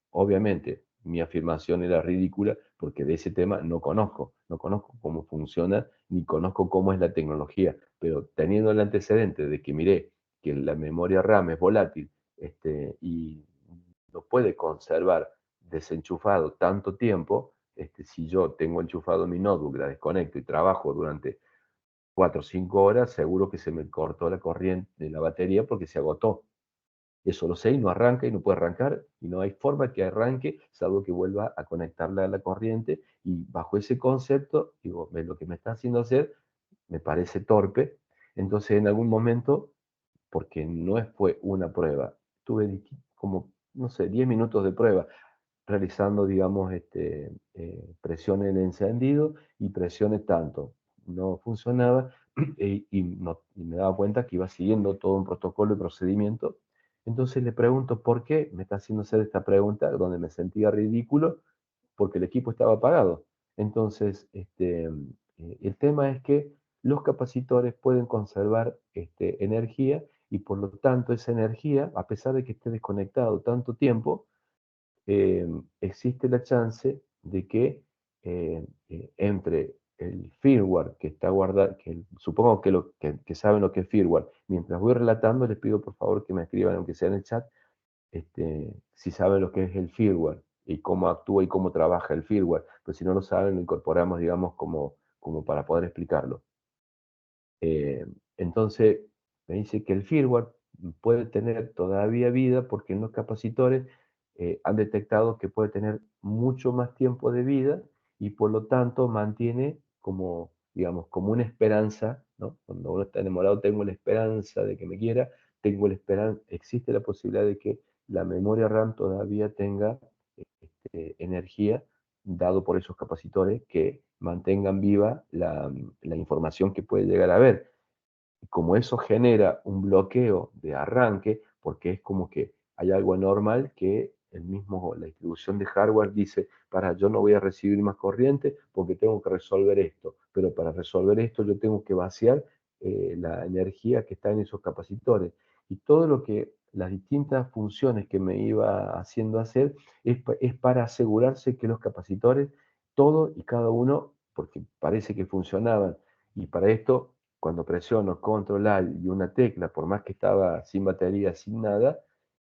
Obviamente, mi afirmación era ridícula porque de ese tema no conozco cómo funciona, ni conozco cómo es la tecnología, pero teniendo el antecedente de que miré que la memoria RAM es volátil, y no puede conservar desenchufado tanto tiempo. Si yo tengo enchufado mi notebook, la desconecto y trabajo durante 4 o 5 horas, seguro que se me cortó la corriente de la batería porque se agotó. Eso lo sé y no arranca y no puede arrancar y no hay forma que arranque salvo que vuelva a conectarla a la corriente, y bajo ese concepto, digo, lo que me está haciendo hacer me parece torpe. Entonces en algún momento, porque no fue una prueba, tuve como, no sé, 10 minutos de prueba realizando, digamos, presión en encendido y presiones tanto. No funcionaba y me daba cuenta que iba siguiendo todo un protocolo y procedimiento. Entonces le pregunto por qué me está haciendo hacer esta pregunta, donde me sentía ridículo, porque el equipo estaba apagado. Entonces, el tema es que los capacitores pueden conservar energía, y por lo tanto esa energía, a pesar de que esté desconectado tanto tiempo, existe la chance de que entre el firmware que está guardado, que supongo que saben lo que es firmware. Mientras voy relatando, les pido por favor que me escriban, aunque sea en el chat, si saben lo que es el firmware y cómo actúa y cómo trabaja el firmware. Pero si no lo saben, lo incorporamos, digamos, como para poder explicarlo. Eh, entonces, me dice que el firmware puede tener todavía vida porque en los capacitores han detectado que puede tener mucho más tiempo de vida, y por lo tanto mantiene como, digamos, como una esperanza, ¿no? Cuando uno está enamorado, tengo la esperanza de que me quiera, tengo la esperanza, existe la posibilidad de que la memoria RAM todavía tenga energía, dado por esos capacitores que mantengan viva la información que puede llegar a ver. Y como eso genera un bloqueo de arranque, porque es como que hay algo anormal que la distribución de hardware dice, para, yo no voy a recibir más corriente porque tengo que resolver esto, pero para resolver esto yo tengo que vaciar la energía que está en esos capacitores. Y todo lo que, las distintas funciones que me iba haciendo hacer, es para asegurarse que los capacitores, todo y cada uno, porque parece que funcionaban, y para esto, cuando presiono control alt y una tecla, por más que estaba sin batería, sin nada,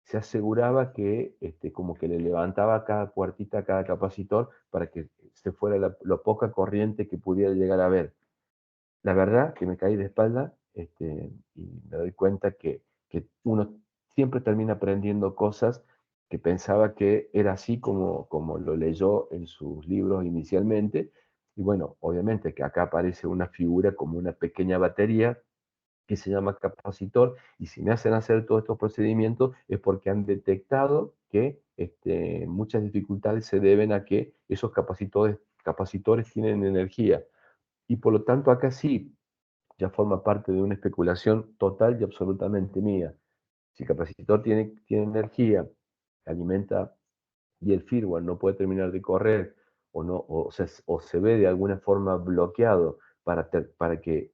se aseguraba que como que le levantaba cada puertita a cada capacitor para que se fuera la poca corriente que pudiera llegar a ver. La verdad que me caí de espalda, y me doy cuenta que uno siempre termina aprendiendo cosas que pensaba que era así como lo leyó en sus libros inicialmente. Y bueno, obviamente que acá aparece una figura como una pequeña batería que se llama capacitor, y si me hacen hacer todos estos procedimientos es porque han detectado que muchas dificultades se deben a que esos capacitores tienen energía. Y por lo tanto acá sí, ya forma parte de una especulación total y absolutamente mía. Si el capacitor tiene energía, alimenta, y el firmware no puede terminar de correr, o se ve de alguna forma bloqueado para que,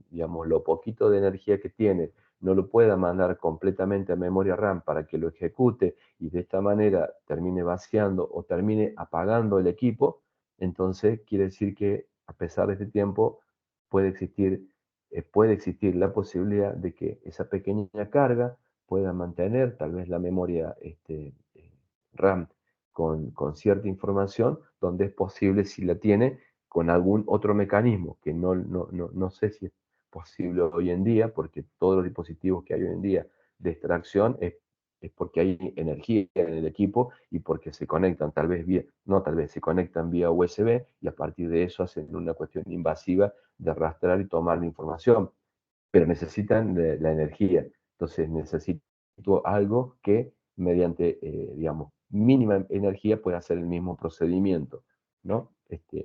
digamos, lo poquito de energía que tiene no lo pueda mandar completamente a memoria RAM para que lo ejecute y de esta manera termine vaciando o termine apagando el equipo. Entonces quiere decir que a pesar de este tiempo puede existir, puede existir la posibilidad de que esa pequeña carga pueda mantener tal vez la memoria RAM con cierta información, donde es posible, si la tiene, con algún otro mecanismo, que no sé si es posible hoy en día, porque todos los dispositivos que hay hoy en día de extracción es porque hay energía en el equipo y porque se conectan tal vez vía, no tal vez, se conectan vía USB, y a partir de eso hacen una cuestión invasiva de arrastrar y tomar la información, pero necesitan la energía. Entonces necesitan algo que mediante, digamos, mínima energía puede hacer el mismo procedimiento, ¿no?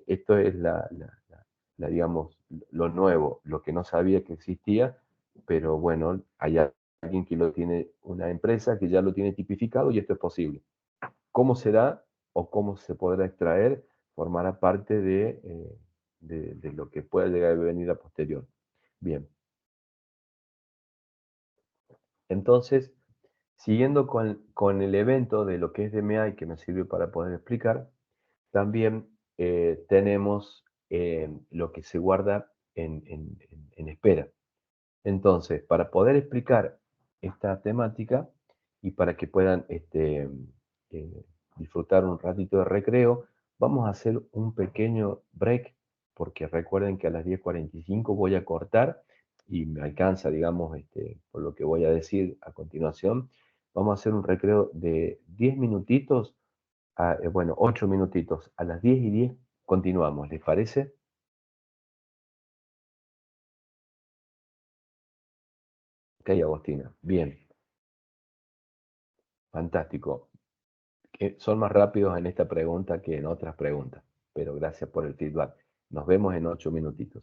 Esto es digamos, lo nuevo, lo que no sabía que existía, pero bueno, hay alguien que lo tiene, una empresa que ya lo tiene tipificado y esto es posible. ¿Cómo será o cómo se podrá extraer? Formará parte de lo que pueda llegar a venir a posterior. Bien, entonces, siguiendo con el evento de lo que es DMA y que me sirve para poder explicar, también tenemos lo que se guarda en espera. Entonces, para poder explicar esta temática y para que puedan eh, disfrutar un ratito de recreo, vamos a hacer un pequeño break, porque recuerden que a las 10:45 voy a cortar y me alcanza, digamos, por lo que voy a decir a continuación. Vamos a hacer un recreo de 10 minutitos, bueno, 8 minutitos. A las 10:10 continuamos, ¿les parece? Ok, Agostina. Bien, fantástico. Son más rápidos en esta pregunta que en otras preguntas, pero gracias por el feedback. Nos vemos en 8 minutitos.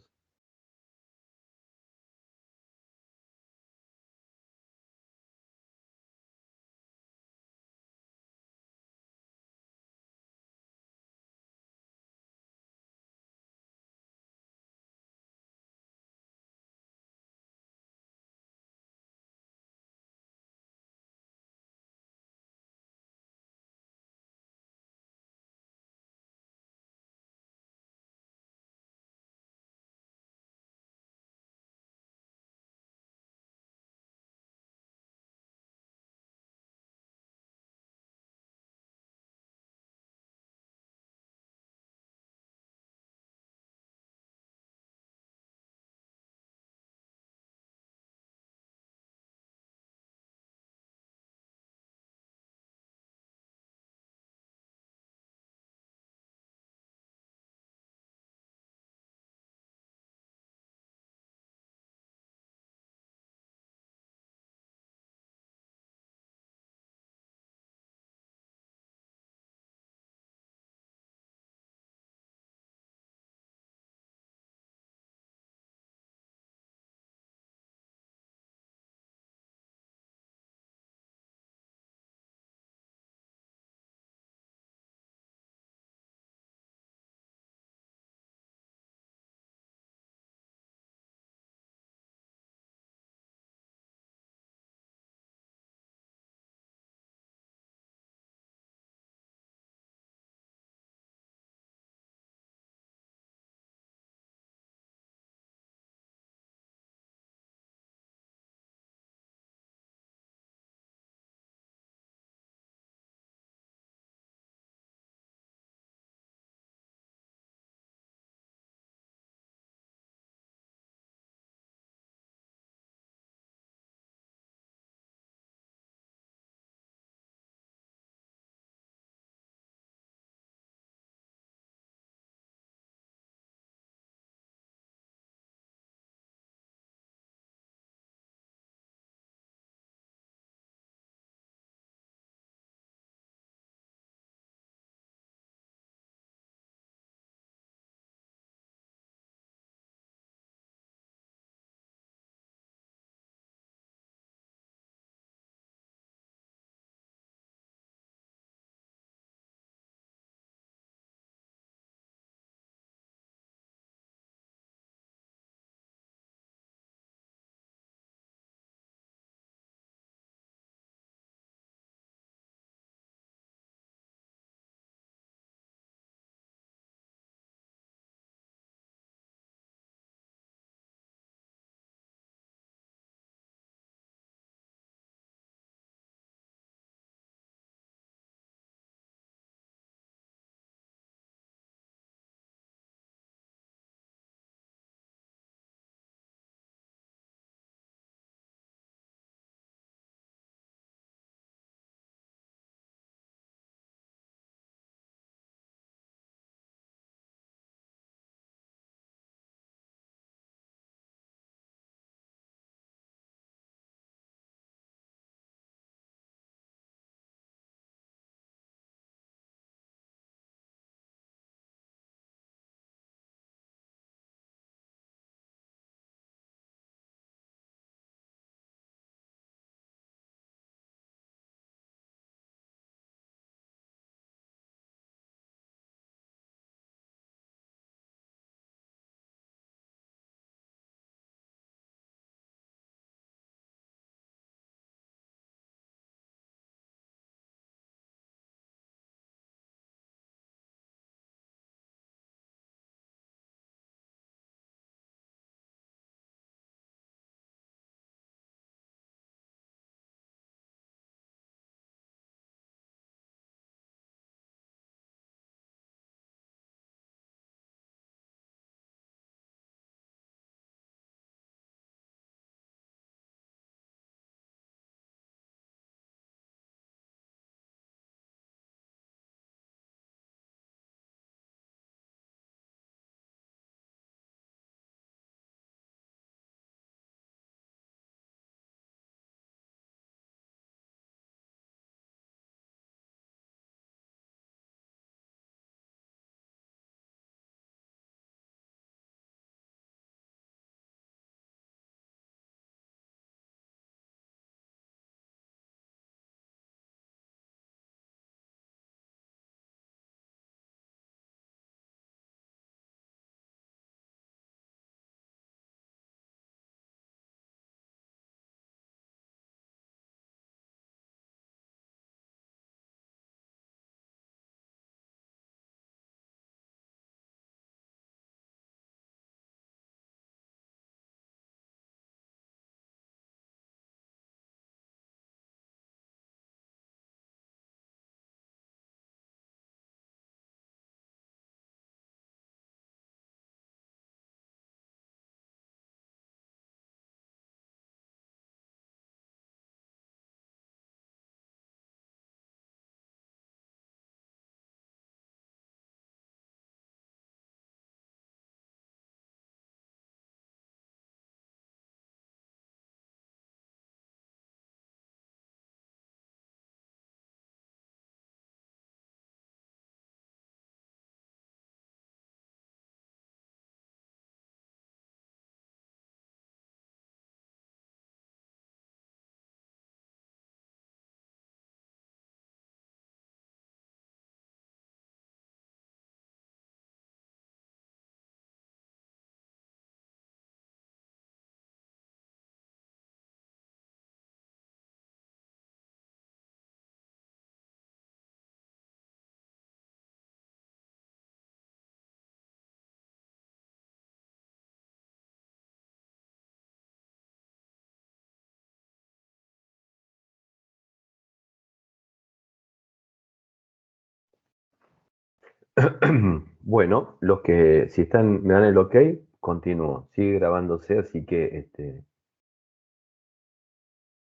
Bueno, los que si están, me dan el ok, continúo. Sigue grabándose, así que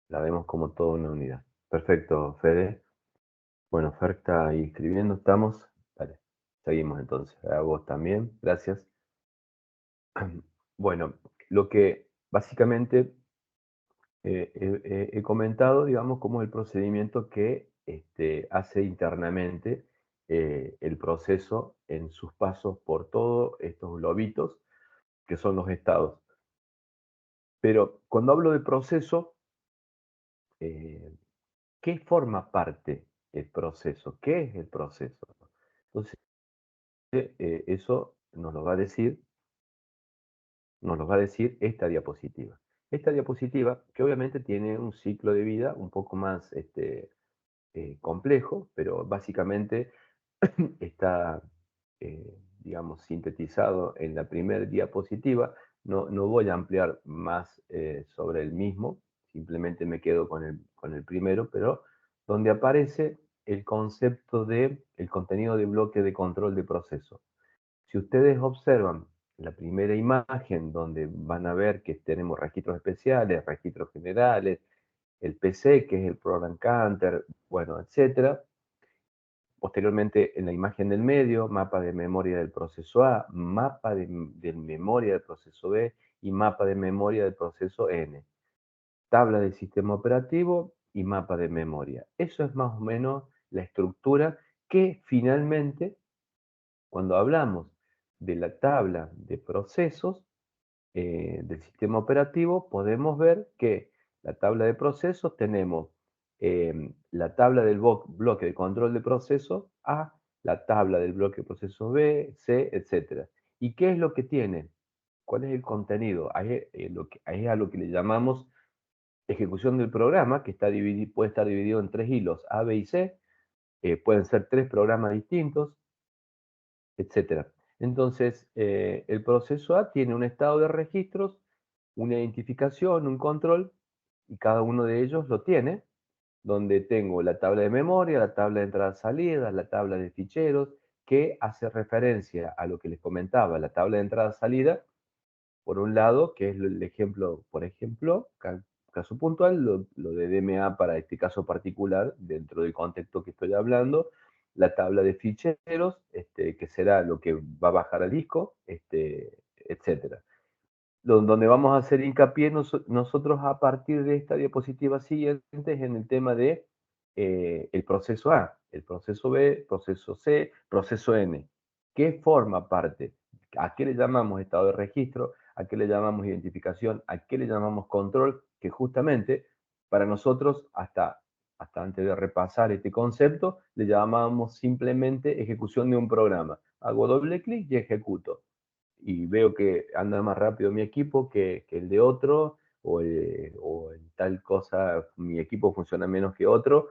la vemos como toda una unidad. Perfecto, Fede. Bueno, Fer está ahí escribiendo, estamos. Dale, seguimos entonces. A vos también, gracias. Bueno, lo que básicamente he comentado, digamos, como el procedimiento que hace internamente el proceso en sus pasos por todos estos globitos que son los estados. Pero cuando hablo de proceso, eh, ¿qué forma parte el proceso? ¿Qué es el proceso? Entonces, eso nos lo va a decir esta diapositiva. Esta diapositiva, que obviamente tiene un ciclo de vida un poco más complejo, pero básicamente está, digamos, sintetizado en la primera diapositiva. No voy a ampliar más sobre el mismo, simplemente me quedo con el primero, pero donde aparece el concepto de el contenido de bloque de control de proceso. Si ustedes observan la primera imagen donde van a ver que tenemos registros especiales, registros generales, el PC, que es el Program Counter, bueno, etcétera. Posteriormente, en la imagen del medio, mapa de memoria del proceso A, mapa de memoria del proceso B y mapa de memoria del proceso N. Tabla del sistema operativo y mapa de memoria. Eso es más o menos la estructura que finalmente, cuando hablamos de la tabla de procesos, del sistema operativo, podemos ver que la tabla de procesos tenemos la tabla del bloque de control de procesos A, la tabla del bloque de procesos B, C, etc. ¿Y qué es lo que tiene? ¿Cuál es el contenido? Ahí, ahí es a lo que le llamamos ejecución del programa, que puede estar dividido en tres hilos, A, B y C. Pueden ser tres programas distintos, etcétera. Entonces, el proceso A tiene un estado de registros, una identificación, un control, y cada uno de ellos lo tiene, donde tengo la tabla de memoria, la tabla de entradas-salidas, la tabla de ficheros, que hace referencia a lo que les comentaba, la tabla de entrada-salida, por un lado, que es el ejemplo, por ejemplo, caso puntual, lo de DMA para este caso particular, dentro del contexto que estoy hablando, la tabla de ficheros, que será lo que va a bajar al disco, etcétera. Donde vamos a hacer hincapié nosotros a partir de esta diapositiva siguiente es en el tema de el proceso A, el proceso B, proceso C, proceso N. ¿Qué forma parte? ¿A qué le llamamos estado de registro? ¿A qué le llamamos identificación? ¿A qué le llamamos control? Que justamente para nosotros, hasta antes de repasar este concepto, le llamamos simplemente ejecución de un programa. Hago doble clic y ejecuto y veo que anda más rápido mi equipo que el de otro, o en tal cosa mi equipo funciona menos que otro,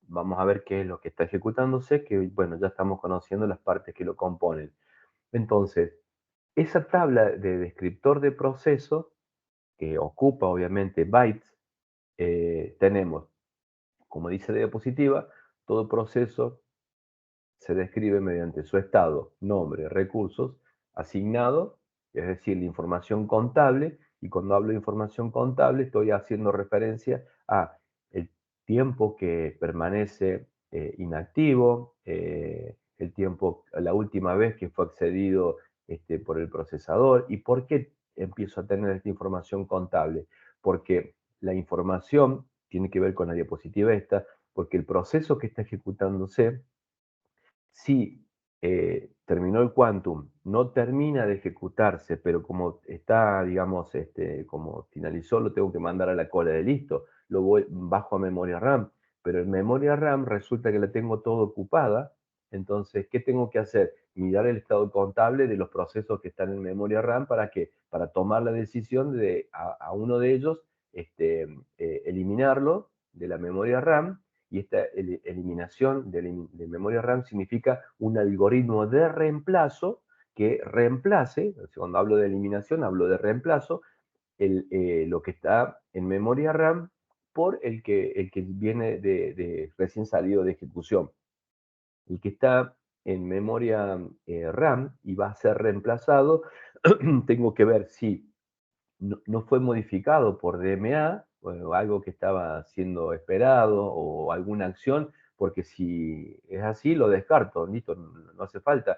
vamos a ver qué es lo que está ejecutándose, que bueno, ya estamos conociendo las partes que lo componen. Entonces, esa tabla de descriptor de proceso, que ocupa obviamente bytes, tenemos, como dice la diapositiva, todo proceso se describe mediante su estado, nombre, recursos, asignado, es decir, la información contable, y cuando hablo de información contable estoy haciendo referencia a el tiempo que permanece inactivo, el tiempo, la última vez que fue accedido por el procesador. ¿Y por qué empiezo a tener esta información contable? Porque la información tiene que ver con la diapositiva esta, porque el proceso que está ejecutándose, si terminó el quantum, no termina de ejecutarse, pero como está, digamos, como finalizó, lo tengo que mandar a la cola de listo, bajo a memoria RAM, pero en memoria RAM resulta que la tengo todo ocupada, entonces, ¿qué tengo que hacer? Mirar el estado contable de los procesos que están en memoria RAM para que, para tomar la decisión de a uno de ellos eliminarlo de la memoria RAM, y esta eliminación de memoria RAM significa un algoritmo de reemplazo que reemplace, cuando hablo de eliminación hablo de reemplazo, lo que está en memoria RAM por el que viene de recién salido de ejecución. El que está en memoria RAM y va a ser reemplazado, tengo que ver si no fue modificado por DMA, o algo que estaba siendo esperado, o alguna acción, porque si es así, lo descarto, listo, no hace falta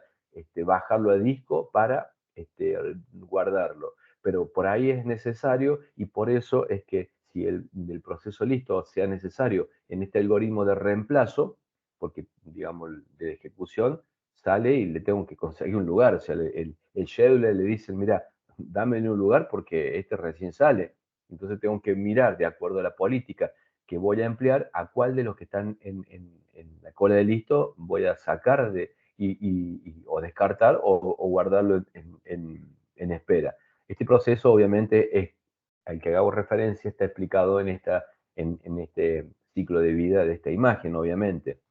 bajarlo a disco para guardarlo. Pero por ahí es necesario, y por eso es que si el proceso listo sea necesario en este algoritmo de reemplazo, porque digamos de ejecución, sale y le tengo que conseguir un lugar. O sea, el scheduler le dice, mira, dame un lugar porque este recién sale. Entonces tengo que mirar, de acuerdo a la política que voy a emplear, a cuál de los que están en la cola de listo voy a sacar o descartar, o guardarlo en espera. Este proceso, obviamente, al que hago referencia, está explicado en este ciclo de vida de esta imagen, obviamente.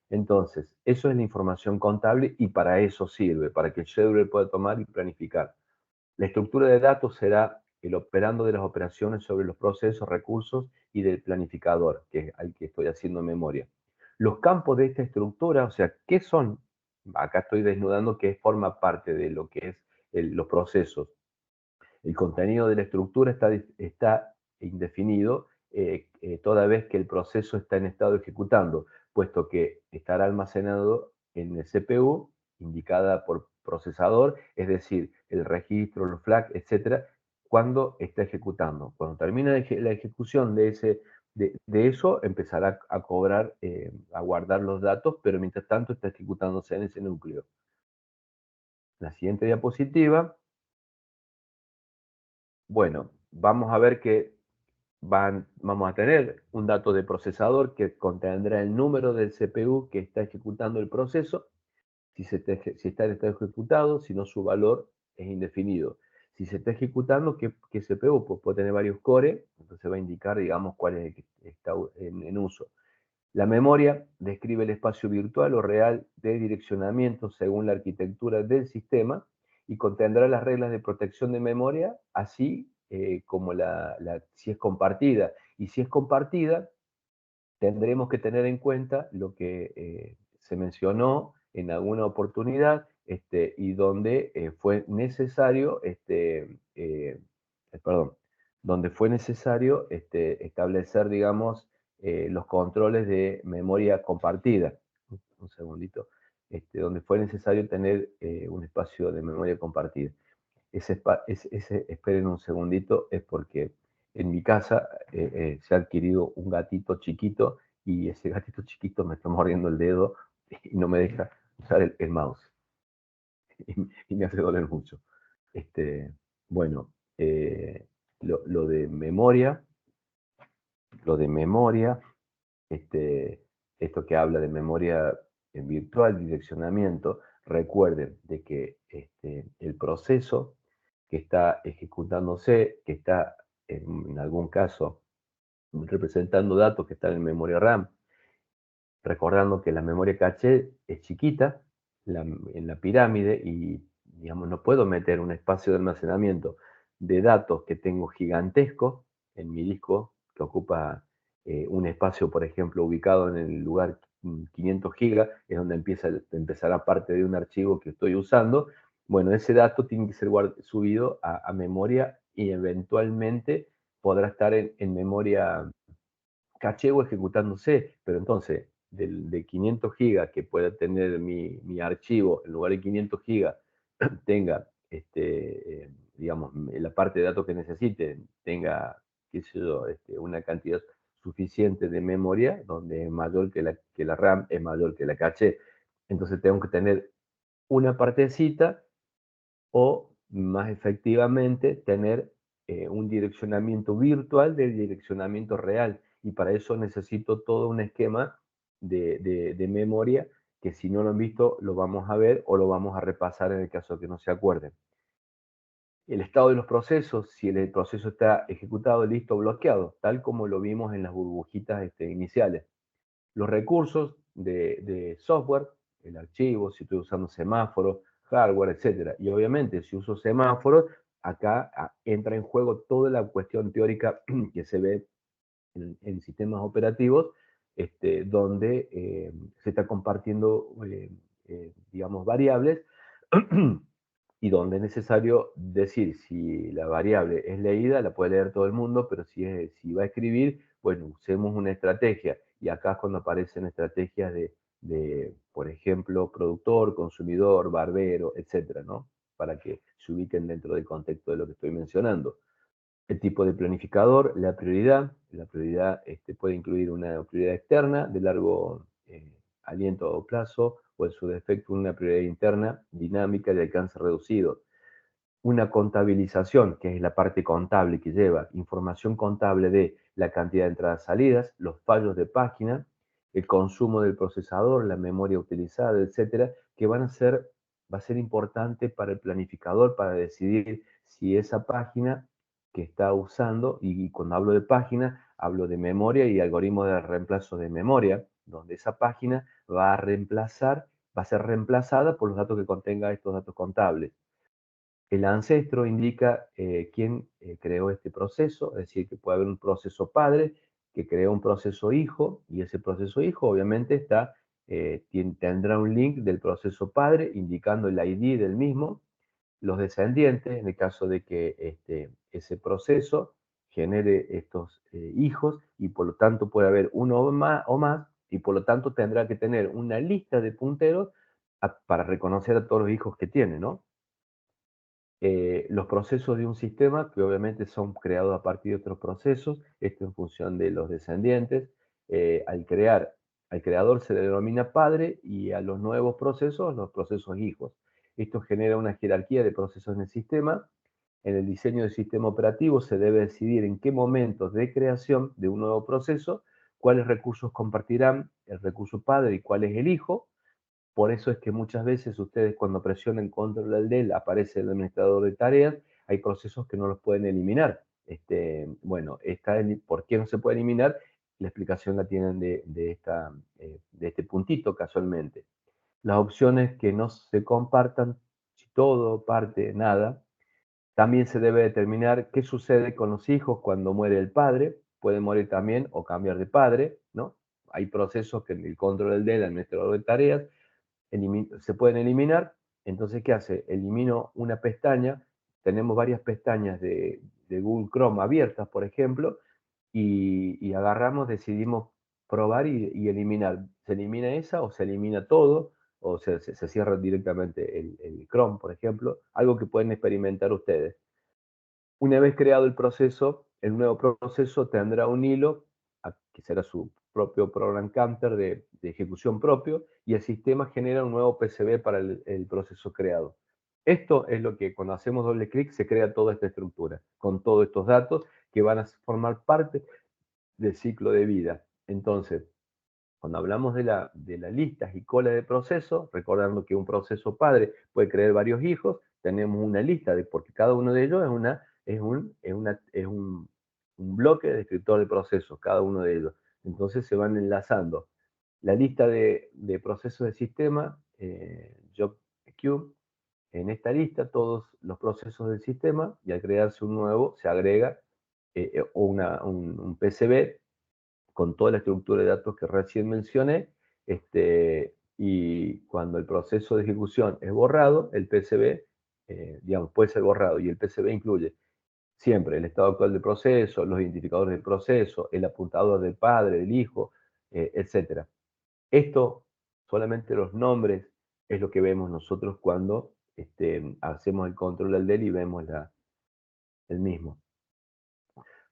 Entonces, eso es la información contable, y para eso sirve, para que el scheduler pueda tomar y planificar. La estructura de datos será el operando de las operaciones sobre los procesos, recursos y del planificador, que es al que estoy haciendo memoria. Los campos de esta estructura, o sea, ¿qué son? Acá estoy desnudando qué forma parte de lo que es los procesos. El contenido de la estructura está indefinido toda vez que el proceso está en estado ejecutando, puesto que estará almacenado en el CPU, indicada por procesador, es decir, el registro, los flags, etcétera, cuando está ejecutando. Cuando termina la ejecución de eso, empezará a cobrar, a guardar los datos, pero mientras tanto está ejecutándose en ese núcleo. La siguiente diapositiva. Bueno, vamos a ver que vamos a tener un dato de procesador que contendrá el número del CPU que está ejecutando el proceso, si está en estado ejecutado, si no, su valor es indefinido. Si se está ejecutando, ¿qué CPU? Pues puede tener varios cores, entonces va a indicar, digamos, cuál es el que está en uso. La memoria describe el espacio virtual o real de direccionamiento según la arquitectura del sistema, y contendrá las reglas de protección de memoria, así como si es compartida. Y si es compartida, tendremos que tener en cuenta lo que se mencionó en alguna oportunidad, y donde fue necesario, perdón, donde fue necesario establecer, digamos, los controles de memoria compartida. Un segundito. Donde fue necesario tener un espacio de memoria compartida. Esperen un segundito, es porque en mi casa se ha adquirido un gatito chiquito, y ese gatito chiquito me está mordiendo el dedo y no me deja usar el mouse. Y me hace doler mucho. Bueno, lo de memoria, lo de memoria, esto que habla de memoria virtual, direccionamiento, recuerden de que el proceso que está ejecutándose, que está en algún caso representando datos que están en memoria RAM, recordando que la memoria caché es chiquita en la pirámide, y digamos, no puedo meter un espacio de almacenamiento de datos que tengo gigantesco en mi disco, que ocupa un espacio, por ejemplo, ubicado en el lugar 500 gigas, es donde empezará parte de un archivo que estoy usando. Bueno, ese dato tiene que ser subido a memoria, y eventualmente podrá estar en memoria caché o ejecutándose, pero entonces de 500 gigas que pueda tener mi archivo, en lugar de 500 gigas, tenga, digamos, la parte de datos que necesite, tenga, qué sé yo, una cantidad suficiente de memoria, donde es mayor que la RAM, es mayor que la caché. Entonces tengo que tener una partecita, o más efectivamente tener un direccionamiento virtual del direccionamiento real. Y para eso necesito todo un esquema de memoria, que si no lo han visto lo vamos a ver o lo vamos a repasar en el caso que no se acuerden. El estado de los procesos, si el proceso está ejecutado, listo, bloqueado, tal como lo vimos en las burbujitas iniciales. Los recursos de software, el archivo, si estoy usando semáforos, hardware, etcétera. Y obviamente, si uso semáforos, acá entra en juego toda la cuestión teórica que se ve en sistemas operativos, donde se está compartiendo digamos, variables, y donde es necesario decir si la variable es leída, la puede leer todo el mundo, pero si va a escribir, bueno, usemos una estrategia. Y acá es cuando aparecen estrategias por ejemplo, productor, consumidor, barbero, etcétera, ¿no? Para que se ubiquen dentro del contexto de lo que estoy mencionando. El tipo de planificador, la prioridad puede incluir una prioridad externa de largo aliento o plazo, o en su defecto una prioridad interna dinámica de alcance reducido. Una contabilización, que es la parte contable que lleva información contable de la cantidad de entradas-salidas, los fallos de página, el consumo del procesador, la memoria utilizada, etcétera, que va a ser importante para el planificador para decidir si esa página que está usando, y cuando hablo de página, hablo de memoria y algoritmo de reemplazo de memoria, donde esa página va a ser reemplazada por los datos que contenga estos datos contables. El ancestro indica quién creó este proceso, es decir, que puede haber un proceso padre que creó un proceso hijo, y ese proceso hijo obviamente tendrá un link del proceso padre indicando el ID del mismo. Los descendientes, en el caso de que ese proceso genere estos hijos, y por lo tanto puede haber uno o más, y por lo tanto tendrá que tener una lista de punteros para reconocer a todos los hijos que tiene, ¿no? Los procesos de un sistema, que obviamente son creados a partir de otros procesos, esto en función de los descendientes. Al creador se le denomina padre, y a los nuevos procesos, los procesos hijos. Esto genera una jerarquía de procesos en el sistema. En el diseño del sistema operativo se debe decidir en qué momentos de creación de un nuevo proceso, cuáles recursos compartirán el recurso padre y cuál es el hijo. Por eso es que muchas veces ustedes, cuando presionan control al del, aparece el administrador de tareas, hay procesos que no los pueden eliminar. Bueno, ¿por qué no se puede eliminar? La explicación la tienen de este puntito casualmente. Las opciones que no se compartan, si todo, parte, nada. También se debe determinar qué sucede con los hijos cuando muere el padre. Pueden morir también o cambiar de padre, ¿no? Hay procesos que en el control del administrador de tareas se pueden eliminar. Entonces, ¿qué hace? Elimino una pestaña. Tenemos varias pestañas de Google Chrome abiertas, por ejemplo, y agarramos, decidimos probar y eliminar. ¿Se elimina esa o se elimina todo? O se cierra directamente el Chrome, por ejemplo. Algo que pueden experimentar ustedes. Una vez creado el proceso, el nuevo proceso tendrá un hilo, que será su propio program counter de ejecución propio, y el sistema genera un nuevo PCB para el proceso creado. Esto es lo que, cuando hacemos doble clic, se crea toda esta estructura, con todos estos datos que van a formar parte del ciclo de vida. Entonces, cuando hablamos de las listas y cola de procesos, recordando que un proceso padre puede crear varios hijos, tenemos una lista, porque cada uno de ellos es un bloque descriptor de procesos, cada uno de ellos. Entonces se van enlazando. La lista de procesos del sistema, job queue, en esta lista todos los procesos del sistema, y al crearse un nuevo se agrega un PCB con toda la estructura de datos que recién mencioné. Y cuando el proceso de ejecución es borrado, el PCB, digamos, puede ser borrado, y el PCB incluye siempre el estado actual del proceso, los identificadores del proceso, el apuntador del padre, del hijo, etc. Esto, solamente los nombres, es lo que vemos nosotros cuando hacemos el control al del y vemos el mismo.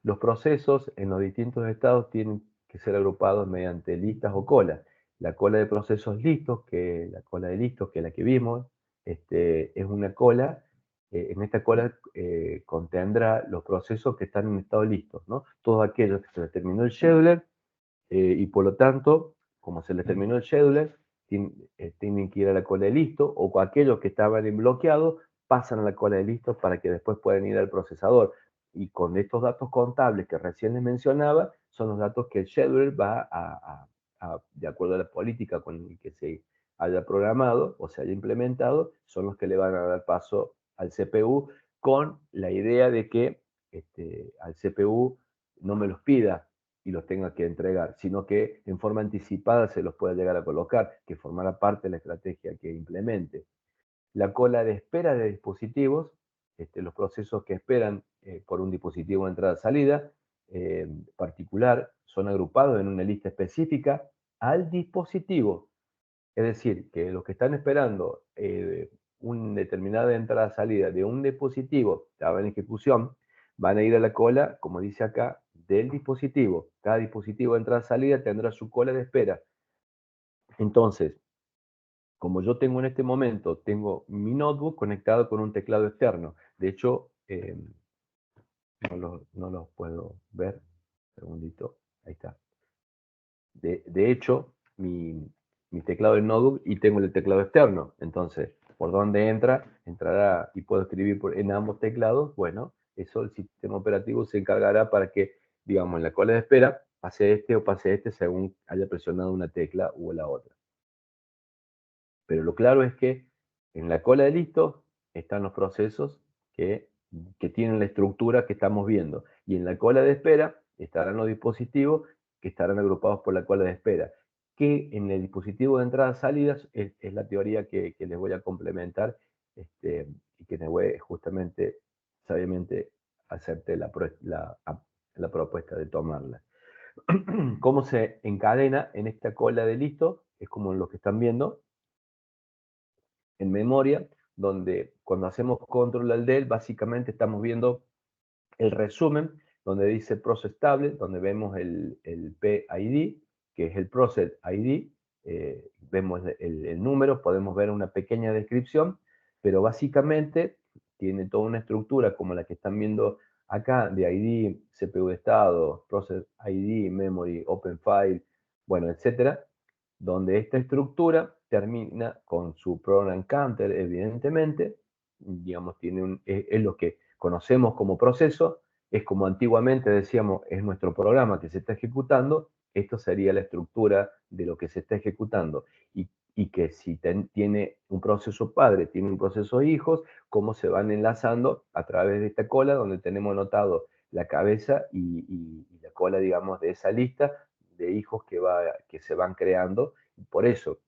Los procesos en los distintos estados tienen que ser agrupados mediante listas o colas. La cola de procesos listos, la cola de listos, que es la que vimos, es una cola. En esta cola contendrá los procesos que están en estado listos, ¿no? Todos aquellos que se les terminó el scheduler, y por lo tanto, como se les terminó el scheduler, tienen que ir a la cola de listo, o aquellos que estaban en bloqueado pasan a la cola de listo para que después puedan ir al procesador. Y con estos datos contables que recién les mencionaba, son los datos que el scheduler va de acuerdo a la política con la que se haya programado o se haya implementado, son los que le van a dar paso al CPU, con la idea de que al CPU no me los pida y los tenga que entregar, sino que en forma anticipada se los pueda llegar a colocar, que formará parte de la estrategia que implemente. La cola de espera de dispositivos, los procesos que esperan por un dispositivo de entrada-salida particular, son agrupados en una lista específica al dispositivo. Es decir, que los que están esperando una determinada entrada-salida de un dispositivo que estaba en ejecución, van a ir a la cola, como dice acá, del dispositivo. Cada dispositivo de entrada-salida tendrá su cola de espera. Entonces, como yo tengo en este momento, tengo mi notebook conectado con un teclado externo. De hecho, no los puedo ver. Un segundito. Ahí está. De hecho, mi teclado es notebook y tengo el teclado externo. Entonces, ¿por dónde entra? Entrará y puedo escribir en ambos teclados. Bueno, eso el sistema operativo se encargará para que, digamos, en la cola de espera pase este o pase este según haya presionado una tecla u la otra. Pero lo claro es que en la cola de listos están los procesos que tienen la estructura que estamos viendo. Y en la cola de espera estarán los dispositivos que estarán agrupados por la cola de espera. Que en el dispositivo de entradas-salidas es la teoría que les voy a complementar y que voy justamente, sabiamente, acepté la propuesta de tomarla. ¿Cómo se encadena en esta cola de listos? Es como lo que están viendo en memoria, donde cuando hacemos control al del, básicamente estamos viendo el resumen, donde dice Process Tablet, donde vemos el PID, que es el Process ID, vemos el número, podemos ver una pequeña descripción, pero básicamente tiene toda una estructura como la que están viendo acá, de ID, CPU de estado, Process ID, Memory, Open File, bueno, etcétera, donde esta estructura termina con su program counter, evidentemente, digamos, es lo que conocemos como proceso, es como antiguamente decíamos, es nuestro programa que se está ejecutando, esto sería la estructura de lo que se está ejecutando. Y que si tiene un proceso padre, tiene un proceso hijos, cómo se van enlazando a través de esta cola, donde tenemos anotado la cabeza y la cola, digamos, de esa lista de hijos que se van creando. Por eso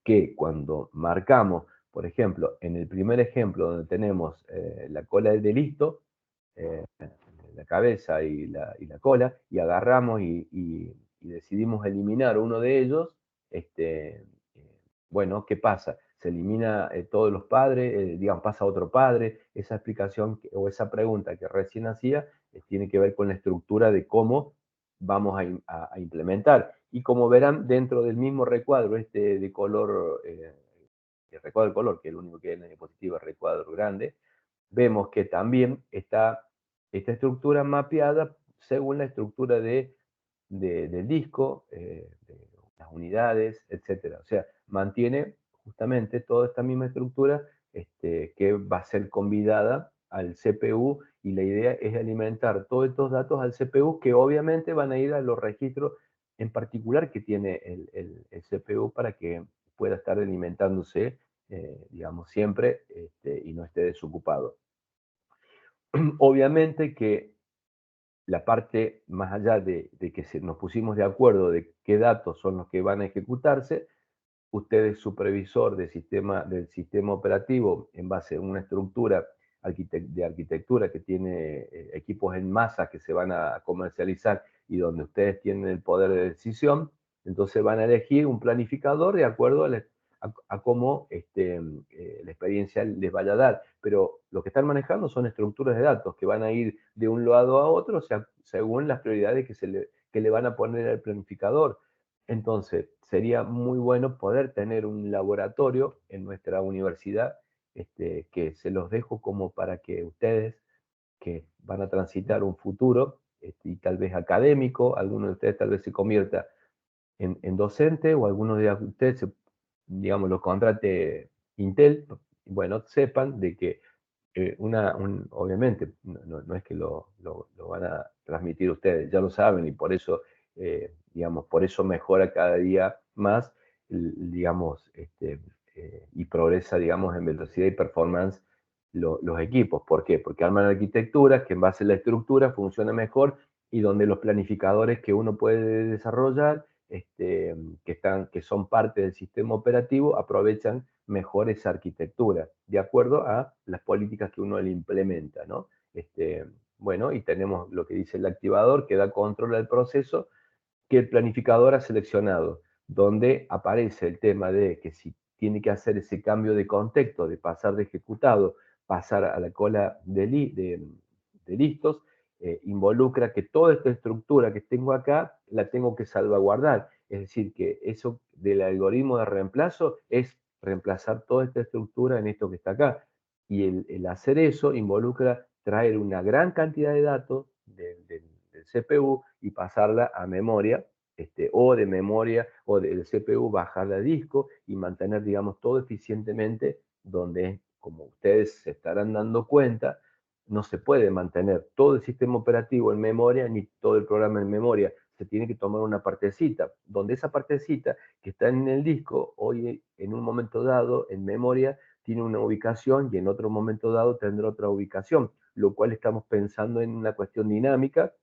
que cuando marcamos, por ejemplo, en el primer ejemplo donde tenemos la cola de listo, la cabeza y la cola, y agarramos y decidimos eliminar uno de ellos, bueno, ¿qué pasa? Se elimina todos los padres, digamos, pasa otro padre. Esa explicación o esa pregunta que recién hacía tiene que ver con la estructura de cómo vamos a implementar. Y como verán, dentro del mismo recuadro, de color, el recuadro de color, que es el único que hay en la diapositiva, recuadro grande, vemos que también está esta estructura mapeada según la estructura del disco, de las unidades, etcétera. O sea, mantiene justamente toda esta misma estructura que va a ser convidada al CPU, y la idea es alimentar todos estos datos al CPU, que obviamente van a ir a los registros en particular que tiene el CPU para que pueda estar alimentándose, digamos, siempre y no esté desocupado. Obviamente que la parte, más allá de que nos pusimos de acuerdo de qué datos son los que van a ejecutarse, usted es supervisor del sistema operativo en base a una estructura de arquitectura que tiene equipos en masa que se van a comercializar y donde ustedes tienen el poder de decisión. Entonces van a elegir un planificador de acuerdo a cómo la experiencia les vaya a dar. Pero lo que están manejando son estructuras de datos que van a ir de un lado a otro, o sea, según las prioridades que le van a poner al planificador. Entonces, sería muy bueno poder tener un laboratorio en nuestra universidad, que se los dejo como para que ustedes que van a transitar un futuro y tal vez académico, alguno de ustedes tal vez se convierta en docente o algunos de ustedes, digamos, los contrate Intel, bueno, sepan de que obviamente no es que lo van a transmitir ustedes, ya lo saben, y por eso, digamos, por eso mejora cada día más, digamos, y progresa, digamos, en velocidad y performance los equipos. ¿Por qué? Porque arman arquitecturas que en base a la estructura funciona mejor y donde los planificadores que uno puede desarrollar, que son parte del sistema operativo, aprovechan mejor esa arquitectura, de acuerdo a las políticas que uno le implementa, ¿no? Bueno, y tenemos lo que dice el activador, que da control al proceso, que el planificador ha seleccionado, donde aparece el tema de que si tiene que hacer ese cambio de contexto, de pasar de ejecutado, pasar a la cola de listos, involucra que toda esta estructura que tengo acá la tengo que salvaguardar. Es decir, que eso del algoritmo de reemplazo es reemplazar toda esta estructura en esto que está acá. Y el hacer eso involucra traer una gran cantidad de datos del CPU y pasarla a memoria, o de memoria o del CPU bajarla a disco y mantener, digamos, todo eficientemente, donde, como ustedes se estarán dando cuenta, no se puede mantener todo el sistema operativo en memoria ni todo el programa en memoria. Se tiene que tomar una partecita, donde esa partecita que está en el disco, hoy en un momento dado, en memoria, tiene una ubicación y en otro momento dado tendrá otra ubicación, lo cual estamos pensando en una cuestión dinámica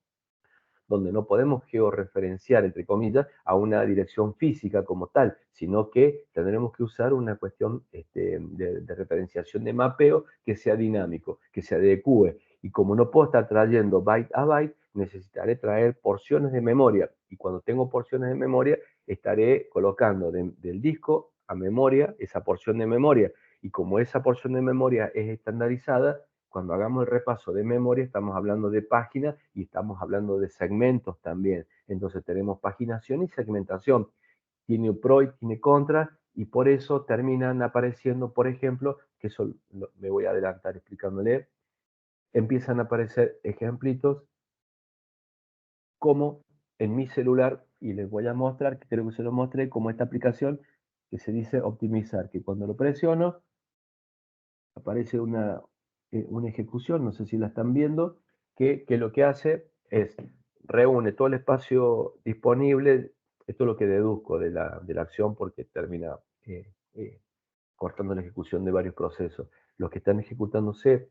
donde no podemos georreferenciar, entre comillas, a una dirección física como tal, sino que tendremos que usar una cuestión de referenciación de mapeo que sea dinámico, que se adecue. Y como no puedo estar trayendo byte a byte, necesitaré traer porciones de memoria. Y cuando tengo porciones de memoria, estaré colocando del disco a memoria esa porción de memoria. Y como esa porción de memoria es estandarizada, cuando hagamos el repaso de memoria, estamos hablando de páginas y estamos hablando de segmentos también. Entonces tenemos paginación y segmentación. Tiene pro y tiene contra, y por eso terminan apareciendo, por ejemplo, que eso me voy a adelantar explicándole, empiezan a aparecer ejemplitos como en mi celular, y les voy a mostrar, que creo que se lo mostré, como esta aplicación que se dice optimizar, que cuando lo presiono aparece una ejecución, no sé si la están viendo, que lo que hace es reúne todo el espacio disponible. Esto es lo que deduzco de la acción, porque termina cortando la ejecución de varios procesos. Los que están ejecutándose,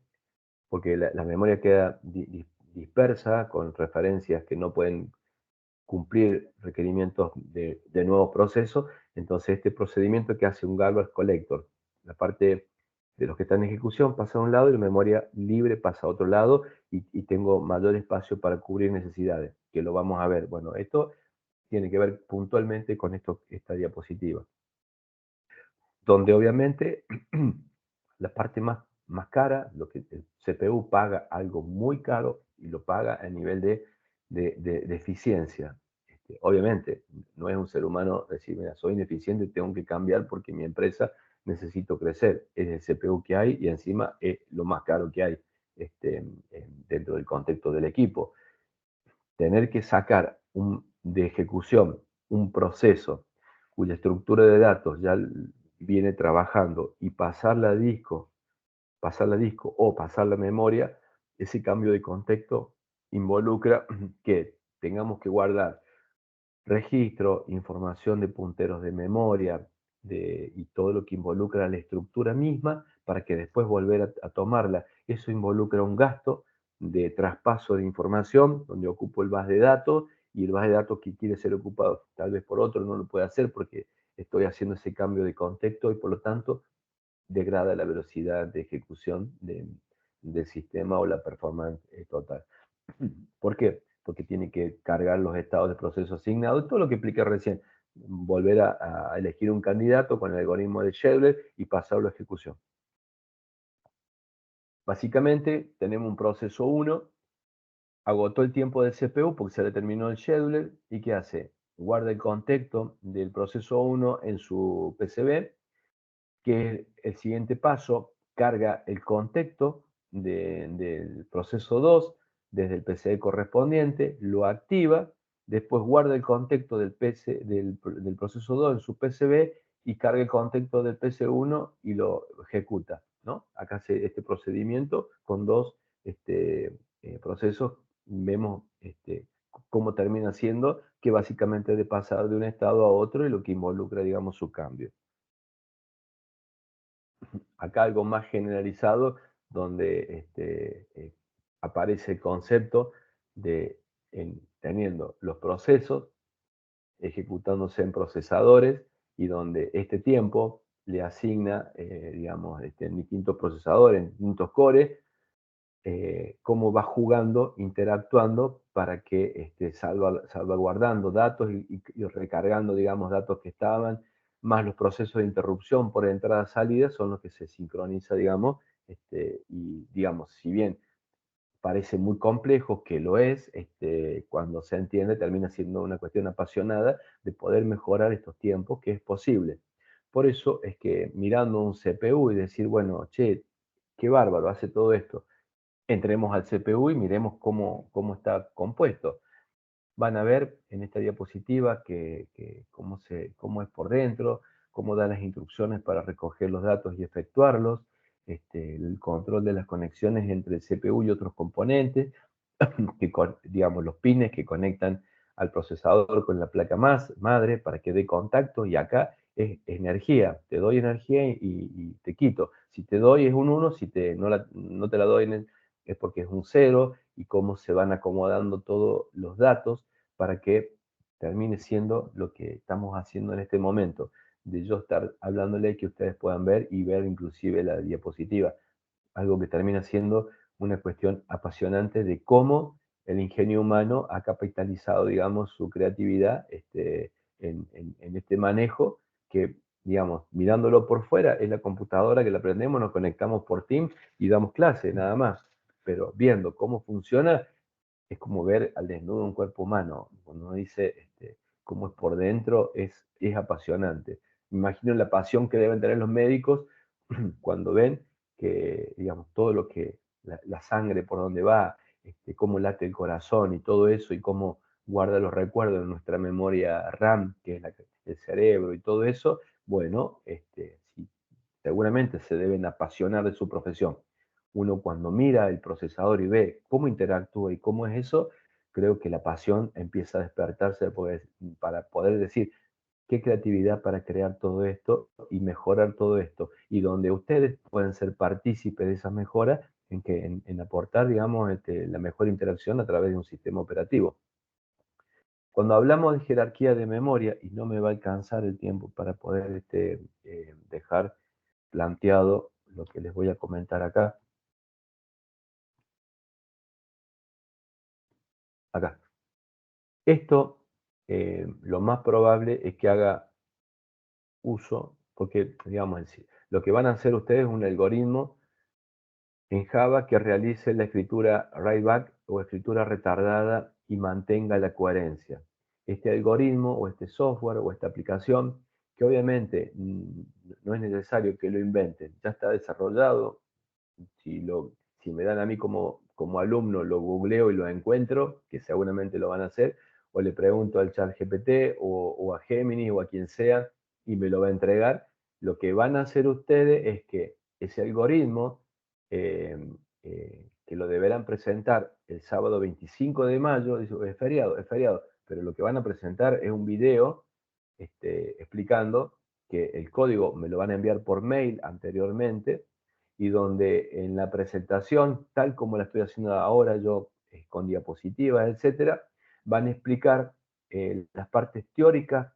porque la memoria queda dispersa con referencias que no pueden cumplir requerimientos de nuevos procesos. Entonces este procedimiento que hace un garbage collector, la parte de los que están en ejecución pasa a un lado y la memoria libre pasa a otro lado, y tengo mayor espacio para cubrir necesidades, que lo vamos a ver. Bueno, esto tiene que ver puntualmente con esta diapositiva, donde obviamente la parte más cara, lo que el CPU paga algo muy caro y lo paga a nivel de eficiencia. Obviamente, no es un ser humano decir, mira, soy ineficiente, tengo que cambiar porque mi empresa necesito crecer. Es el CPU que hay y encima es lo más caro que hay, dentro del contexto del equipo. Tener que sacar de ejecución un proceso cuya estructura de datos ya viene trabajando y pasarla a disco o pasarla a memoria, ese cambio de contexto involucra que tengamos que guardar registro, información de punteros de memoria, y todo lo que involucra la estructura misma para que después volver a tomarla. Eso involucra un gasto de traspaso de información, donde ocupo el base de datos, y el base de datos que quiere ser ocupado tal vez por otro no lo puede hacer porque estoy haciendo ese cambio de contexto, y por lo tanto degrada la velocidad de ejecución del sistema o la performance total. ¿Por qué? Porque tiene que cargar los estados de proceso asignados, todo lo que expliqué recién, volver a elegir un candidato con el algoritmo de Scheduler y pasarlo a ejecución. Básicamente tenemos un proceso 1, agotó el tiempo del CPU porque se le terminó el Scheduler, y ¿qué hace? Guarda el contexto del proceso 1 en su PCB, que es el siguiente paso, carga el contexto del proceso 2 desde el PCE correspondiente, lo activa, después guarda el contexto del proceso 2 en su PCB y carga el contexto del PC1 y lo ejecuta, ¿no? Acá hace este procedimiento con dos procesos. Vemos cómo termina siendo, que básicamente es de pasar de un estado a otro y lo que involucra, digamos, su cambio. Acá algo más generalizado, donde aparece el concepto de teniendo los procesos ejecutándose en procesadores y donde este tiempo le asigna, digamos, en distintos procesadores, en distintos cores, cómo va jugando, interactuando para que salvaguardando datos y recargando, digamos, datos que estaban, más los procesos de interrupción por entrada-salida son los que se sincroniza, digamos, y digamos, si bien parece muy complejo, que lo es, cuando se entiende termina siendo una cuestión apasionada de poder mejorar estos tiempos, que es posible. Por eso es que mirando un CPU y decir, bueno, che, qué bárbaro, hace todo esto, entremos al CPU y miremos cómo está compuesto. Van a ver en esta diapositiva cómo es por dentro, cómo dan las instrucciones para recoger los datos y efectuarlos, el control de las conexiones entre el CPU y otros componentes, digamos, los pines que conectan al procesador con la placa madre para que dé contacto, y acá es energía, te doy energía y te quito. Si te doy es un 1, si no te la doy es porque es un 0, y cómo se van acomodando todos los datos para que termine siendo lo que estamos haciendo en este momento, de yo estar hablándole que ustedes puedan ver y ver inclusive la diapositiva, algo que termina siendo una cuestión apasionante de cómo el ingenio humano ha capitalizado, digamos, su creatividad en este manejo que, digamos, mirándolo por fuera, es la computadora que la prendemos, nos conectamos por Teams y damos clase, nada más. Pero viendo cómo funciona, es como ver al desnudo un cuerpo humano. Cuando uno dice cómo es por dentro, es apasionante. Me imagino la pasión que deben tener los médicos cuando ven que, digamos, todo lo que, la sangre por donde va, cómo late el corazón y todo eso, y cómo guarda los recuerdos en nuestra memoria RAM, que es el cerebro y todo eso, bueno, sí, seguramente se deben apasionar de su profesión. Uno cuando mira el procesador y ve cómo interactúa y cómo es eso, creo que la pasión empieza a despertarse para poder decir, qué creatividad para crear todo esto y mejorar todo esto. Y donde ustedes pueden ser partícipes de esas mejoras en aportar, digamos, la mejor interacción a través de un sistema operativo. Cuando hablamos de jerarquía de memoria, y no me va a alcanzar el tiempo para poder dejar planteado lo que les voy a comentar acá. Acá. Esto, lo más probable es que haga uso, porque, digamos, lo que van a hacer ustedes es un algoritmo en Java que realice la escritura write-back o escritura retardada y mantenga la coherencia. Este algoritmo o este software o esta aplicación, que obviamente no es necesario que lo inventen, ya está desarrollado. Si me dan a mí como alumno, lo googleo y lo encuentro, que seguramente lo van a hacer, o le pregunto al chat GPT o a Gemini o a quien sea y me lo va a entregar. Lo que van a hacer ustedes es que ese algoritmo, eh, que lo deberán presentar el sábado 25 de mayo, es feriado, pero lo que van a presentar es un video explicando que el código me lo van a enviar por mail anteriormente, y donde en la presentación, tal como la estoy haciendo ahora yo, con diapositivas, etcétera, van a explicar las partes teóricas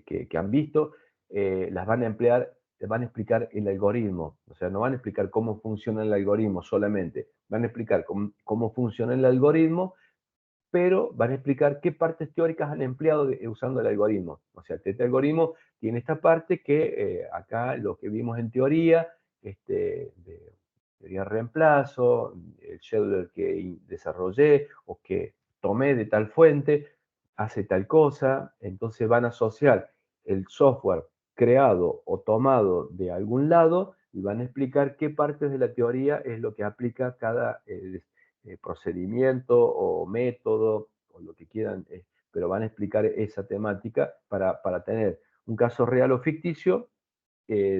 que han visto, las van a emplear, van a explicar el algoritmo. O sea, no van a explicar cómo funciona el algoritmo solamente, van a explicar cómo funciona el algoritmo, pero van a explicar qué partes teóricas han empleado usando el algoritmo. O sea, este algoritmo tiene esta parte que acá lo que vimos en teoría, de teoría de reemplazo, el scheduler que desarrollé o que tomé de tal fuente, hace tal cosa, entonces van a asociar el software creado o tomado de algún lado y van a explicar qué partes de la teoría es lo que aplica cada procedimiento o método o lo que quieran, pero van a explicar esa temática para tener un caso real o ficticio,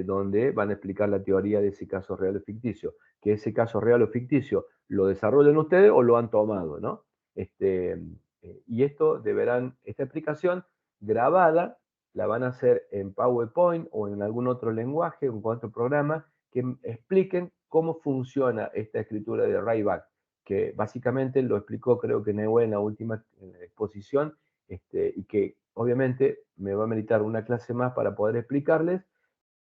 donde van a explicar la teoría de ese caso real o ficticio. Que ese caso real o ficticio lo desarrollen ustedes o lo han tomado, ¿no? Y esta explicación grabada la van a hacer en PowerPoint o en algún otro lenguaje, en otro programa, que expliquen cómo funciona esta escritura de write-back. que básicamente lo explicó creo que Nehue en la última exposición, y que obviamente me va a meditar una clase más para poder explicarles,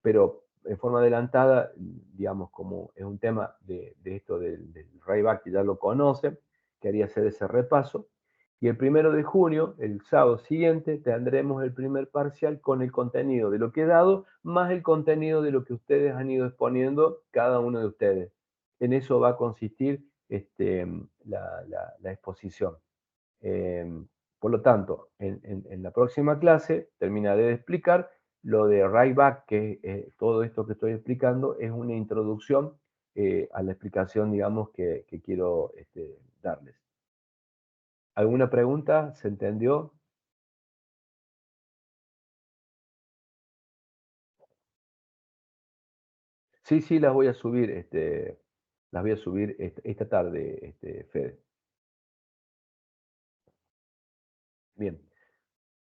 pero en forma adelantada, digamos, como es un tema de esto del Rayback que ya lo conocen, quería hacer ese repaso. Y el 1 de junio, el sábado siguiente, tendremos el primer parcial con el contenido de lo que he dado, más el contenido de lo que ustedes han ido exponiendo, cada uno de ustedes. En eso va a consistir la exposición. Por lo tanto, en la próxima clase terminaré de explicar lo de Rayback, que todo esto que estoy explicando es una introducción a la explicación, digamos, que quiero darles. ¿Alguna pregunta? ¿Se entendió? Sí, sí, las voy a subir, las voy a subir esta tarde, Fede. Bien.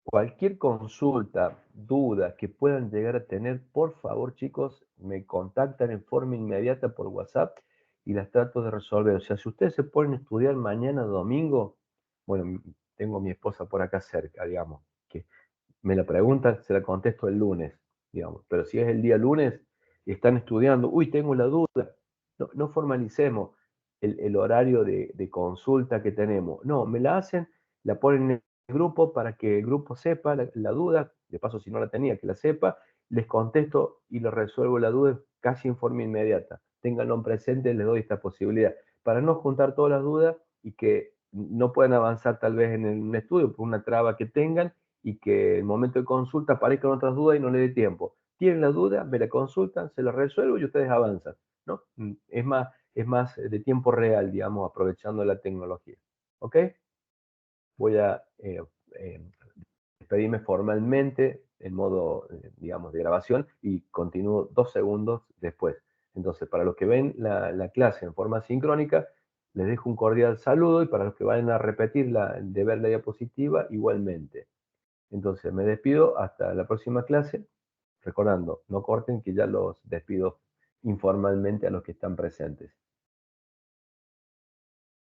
Cualquier consulta, duda que puedan llegar a tener, por favor, chicos, me contactan en forma inmediata por WhatsApp y las trato de resolver. O sea, si ustedes se ponen a estudiar mañana domingo, bueno, tengo a mi esposa por acá cerca, digamos, que me la preguntan, se la contesto el lunes, digamos. Pero si es el día lunes y están estudiando, uy, tengo la duda, no formalicemos el horario de consulta que tenemos. No, me la hacen, la ponen en el grupo para que el grupo sepa la duda, de paso si no la tenía, que la sepa, les contesto y les resuelvo la duda casi en forma inmediata. Ténganlo presente, les doy esta posibilidad, para no juntar todas las dudas y que no puedan avanzar tal vez en un estudio por una traba que tengan y que en el momento de consulta aparezcan otras dudas y no le dé tiempo. Tienen la duda, me la consultan, se la resuelvo y ustedes avanzan, ¿no? Es más de tiempo real, digamos, aprovechando la tecnología. ¿Ok? Voy a eh, despedirme formalmente en modo, digamos, de grabación y continúo 2 segundos después. Entonces, para los que ven la clase en forma sincrónica, les dejo un cordial saludo y para los que vayan a repetir de ver la diapositiva, igualmente. Entonces me despido hasta la próxima clase, recordando, no corten que ya los despido informalmente a los que están presentes.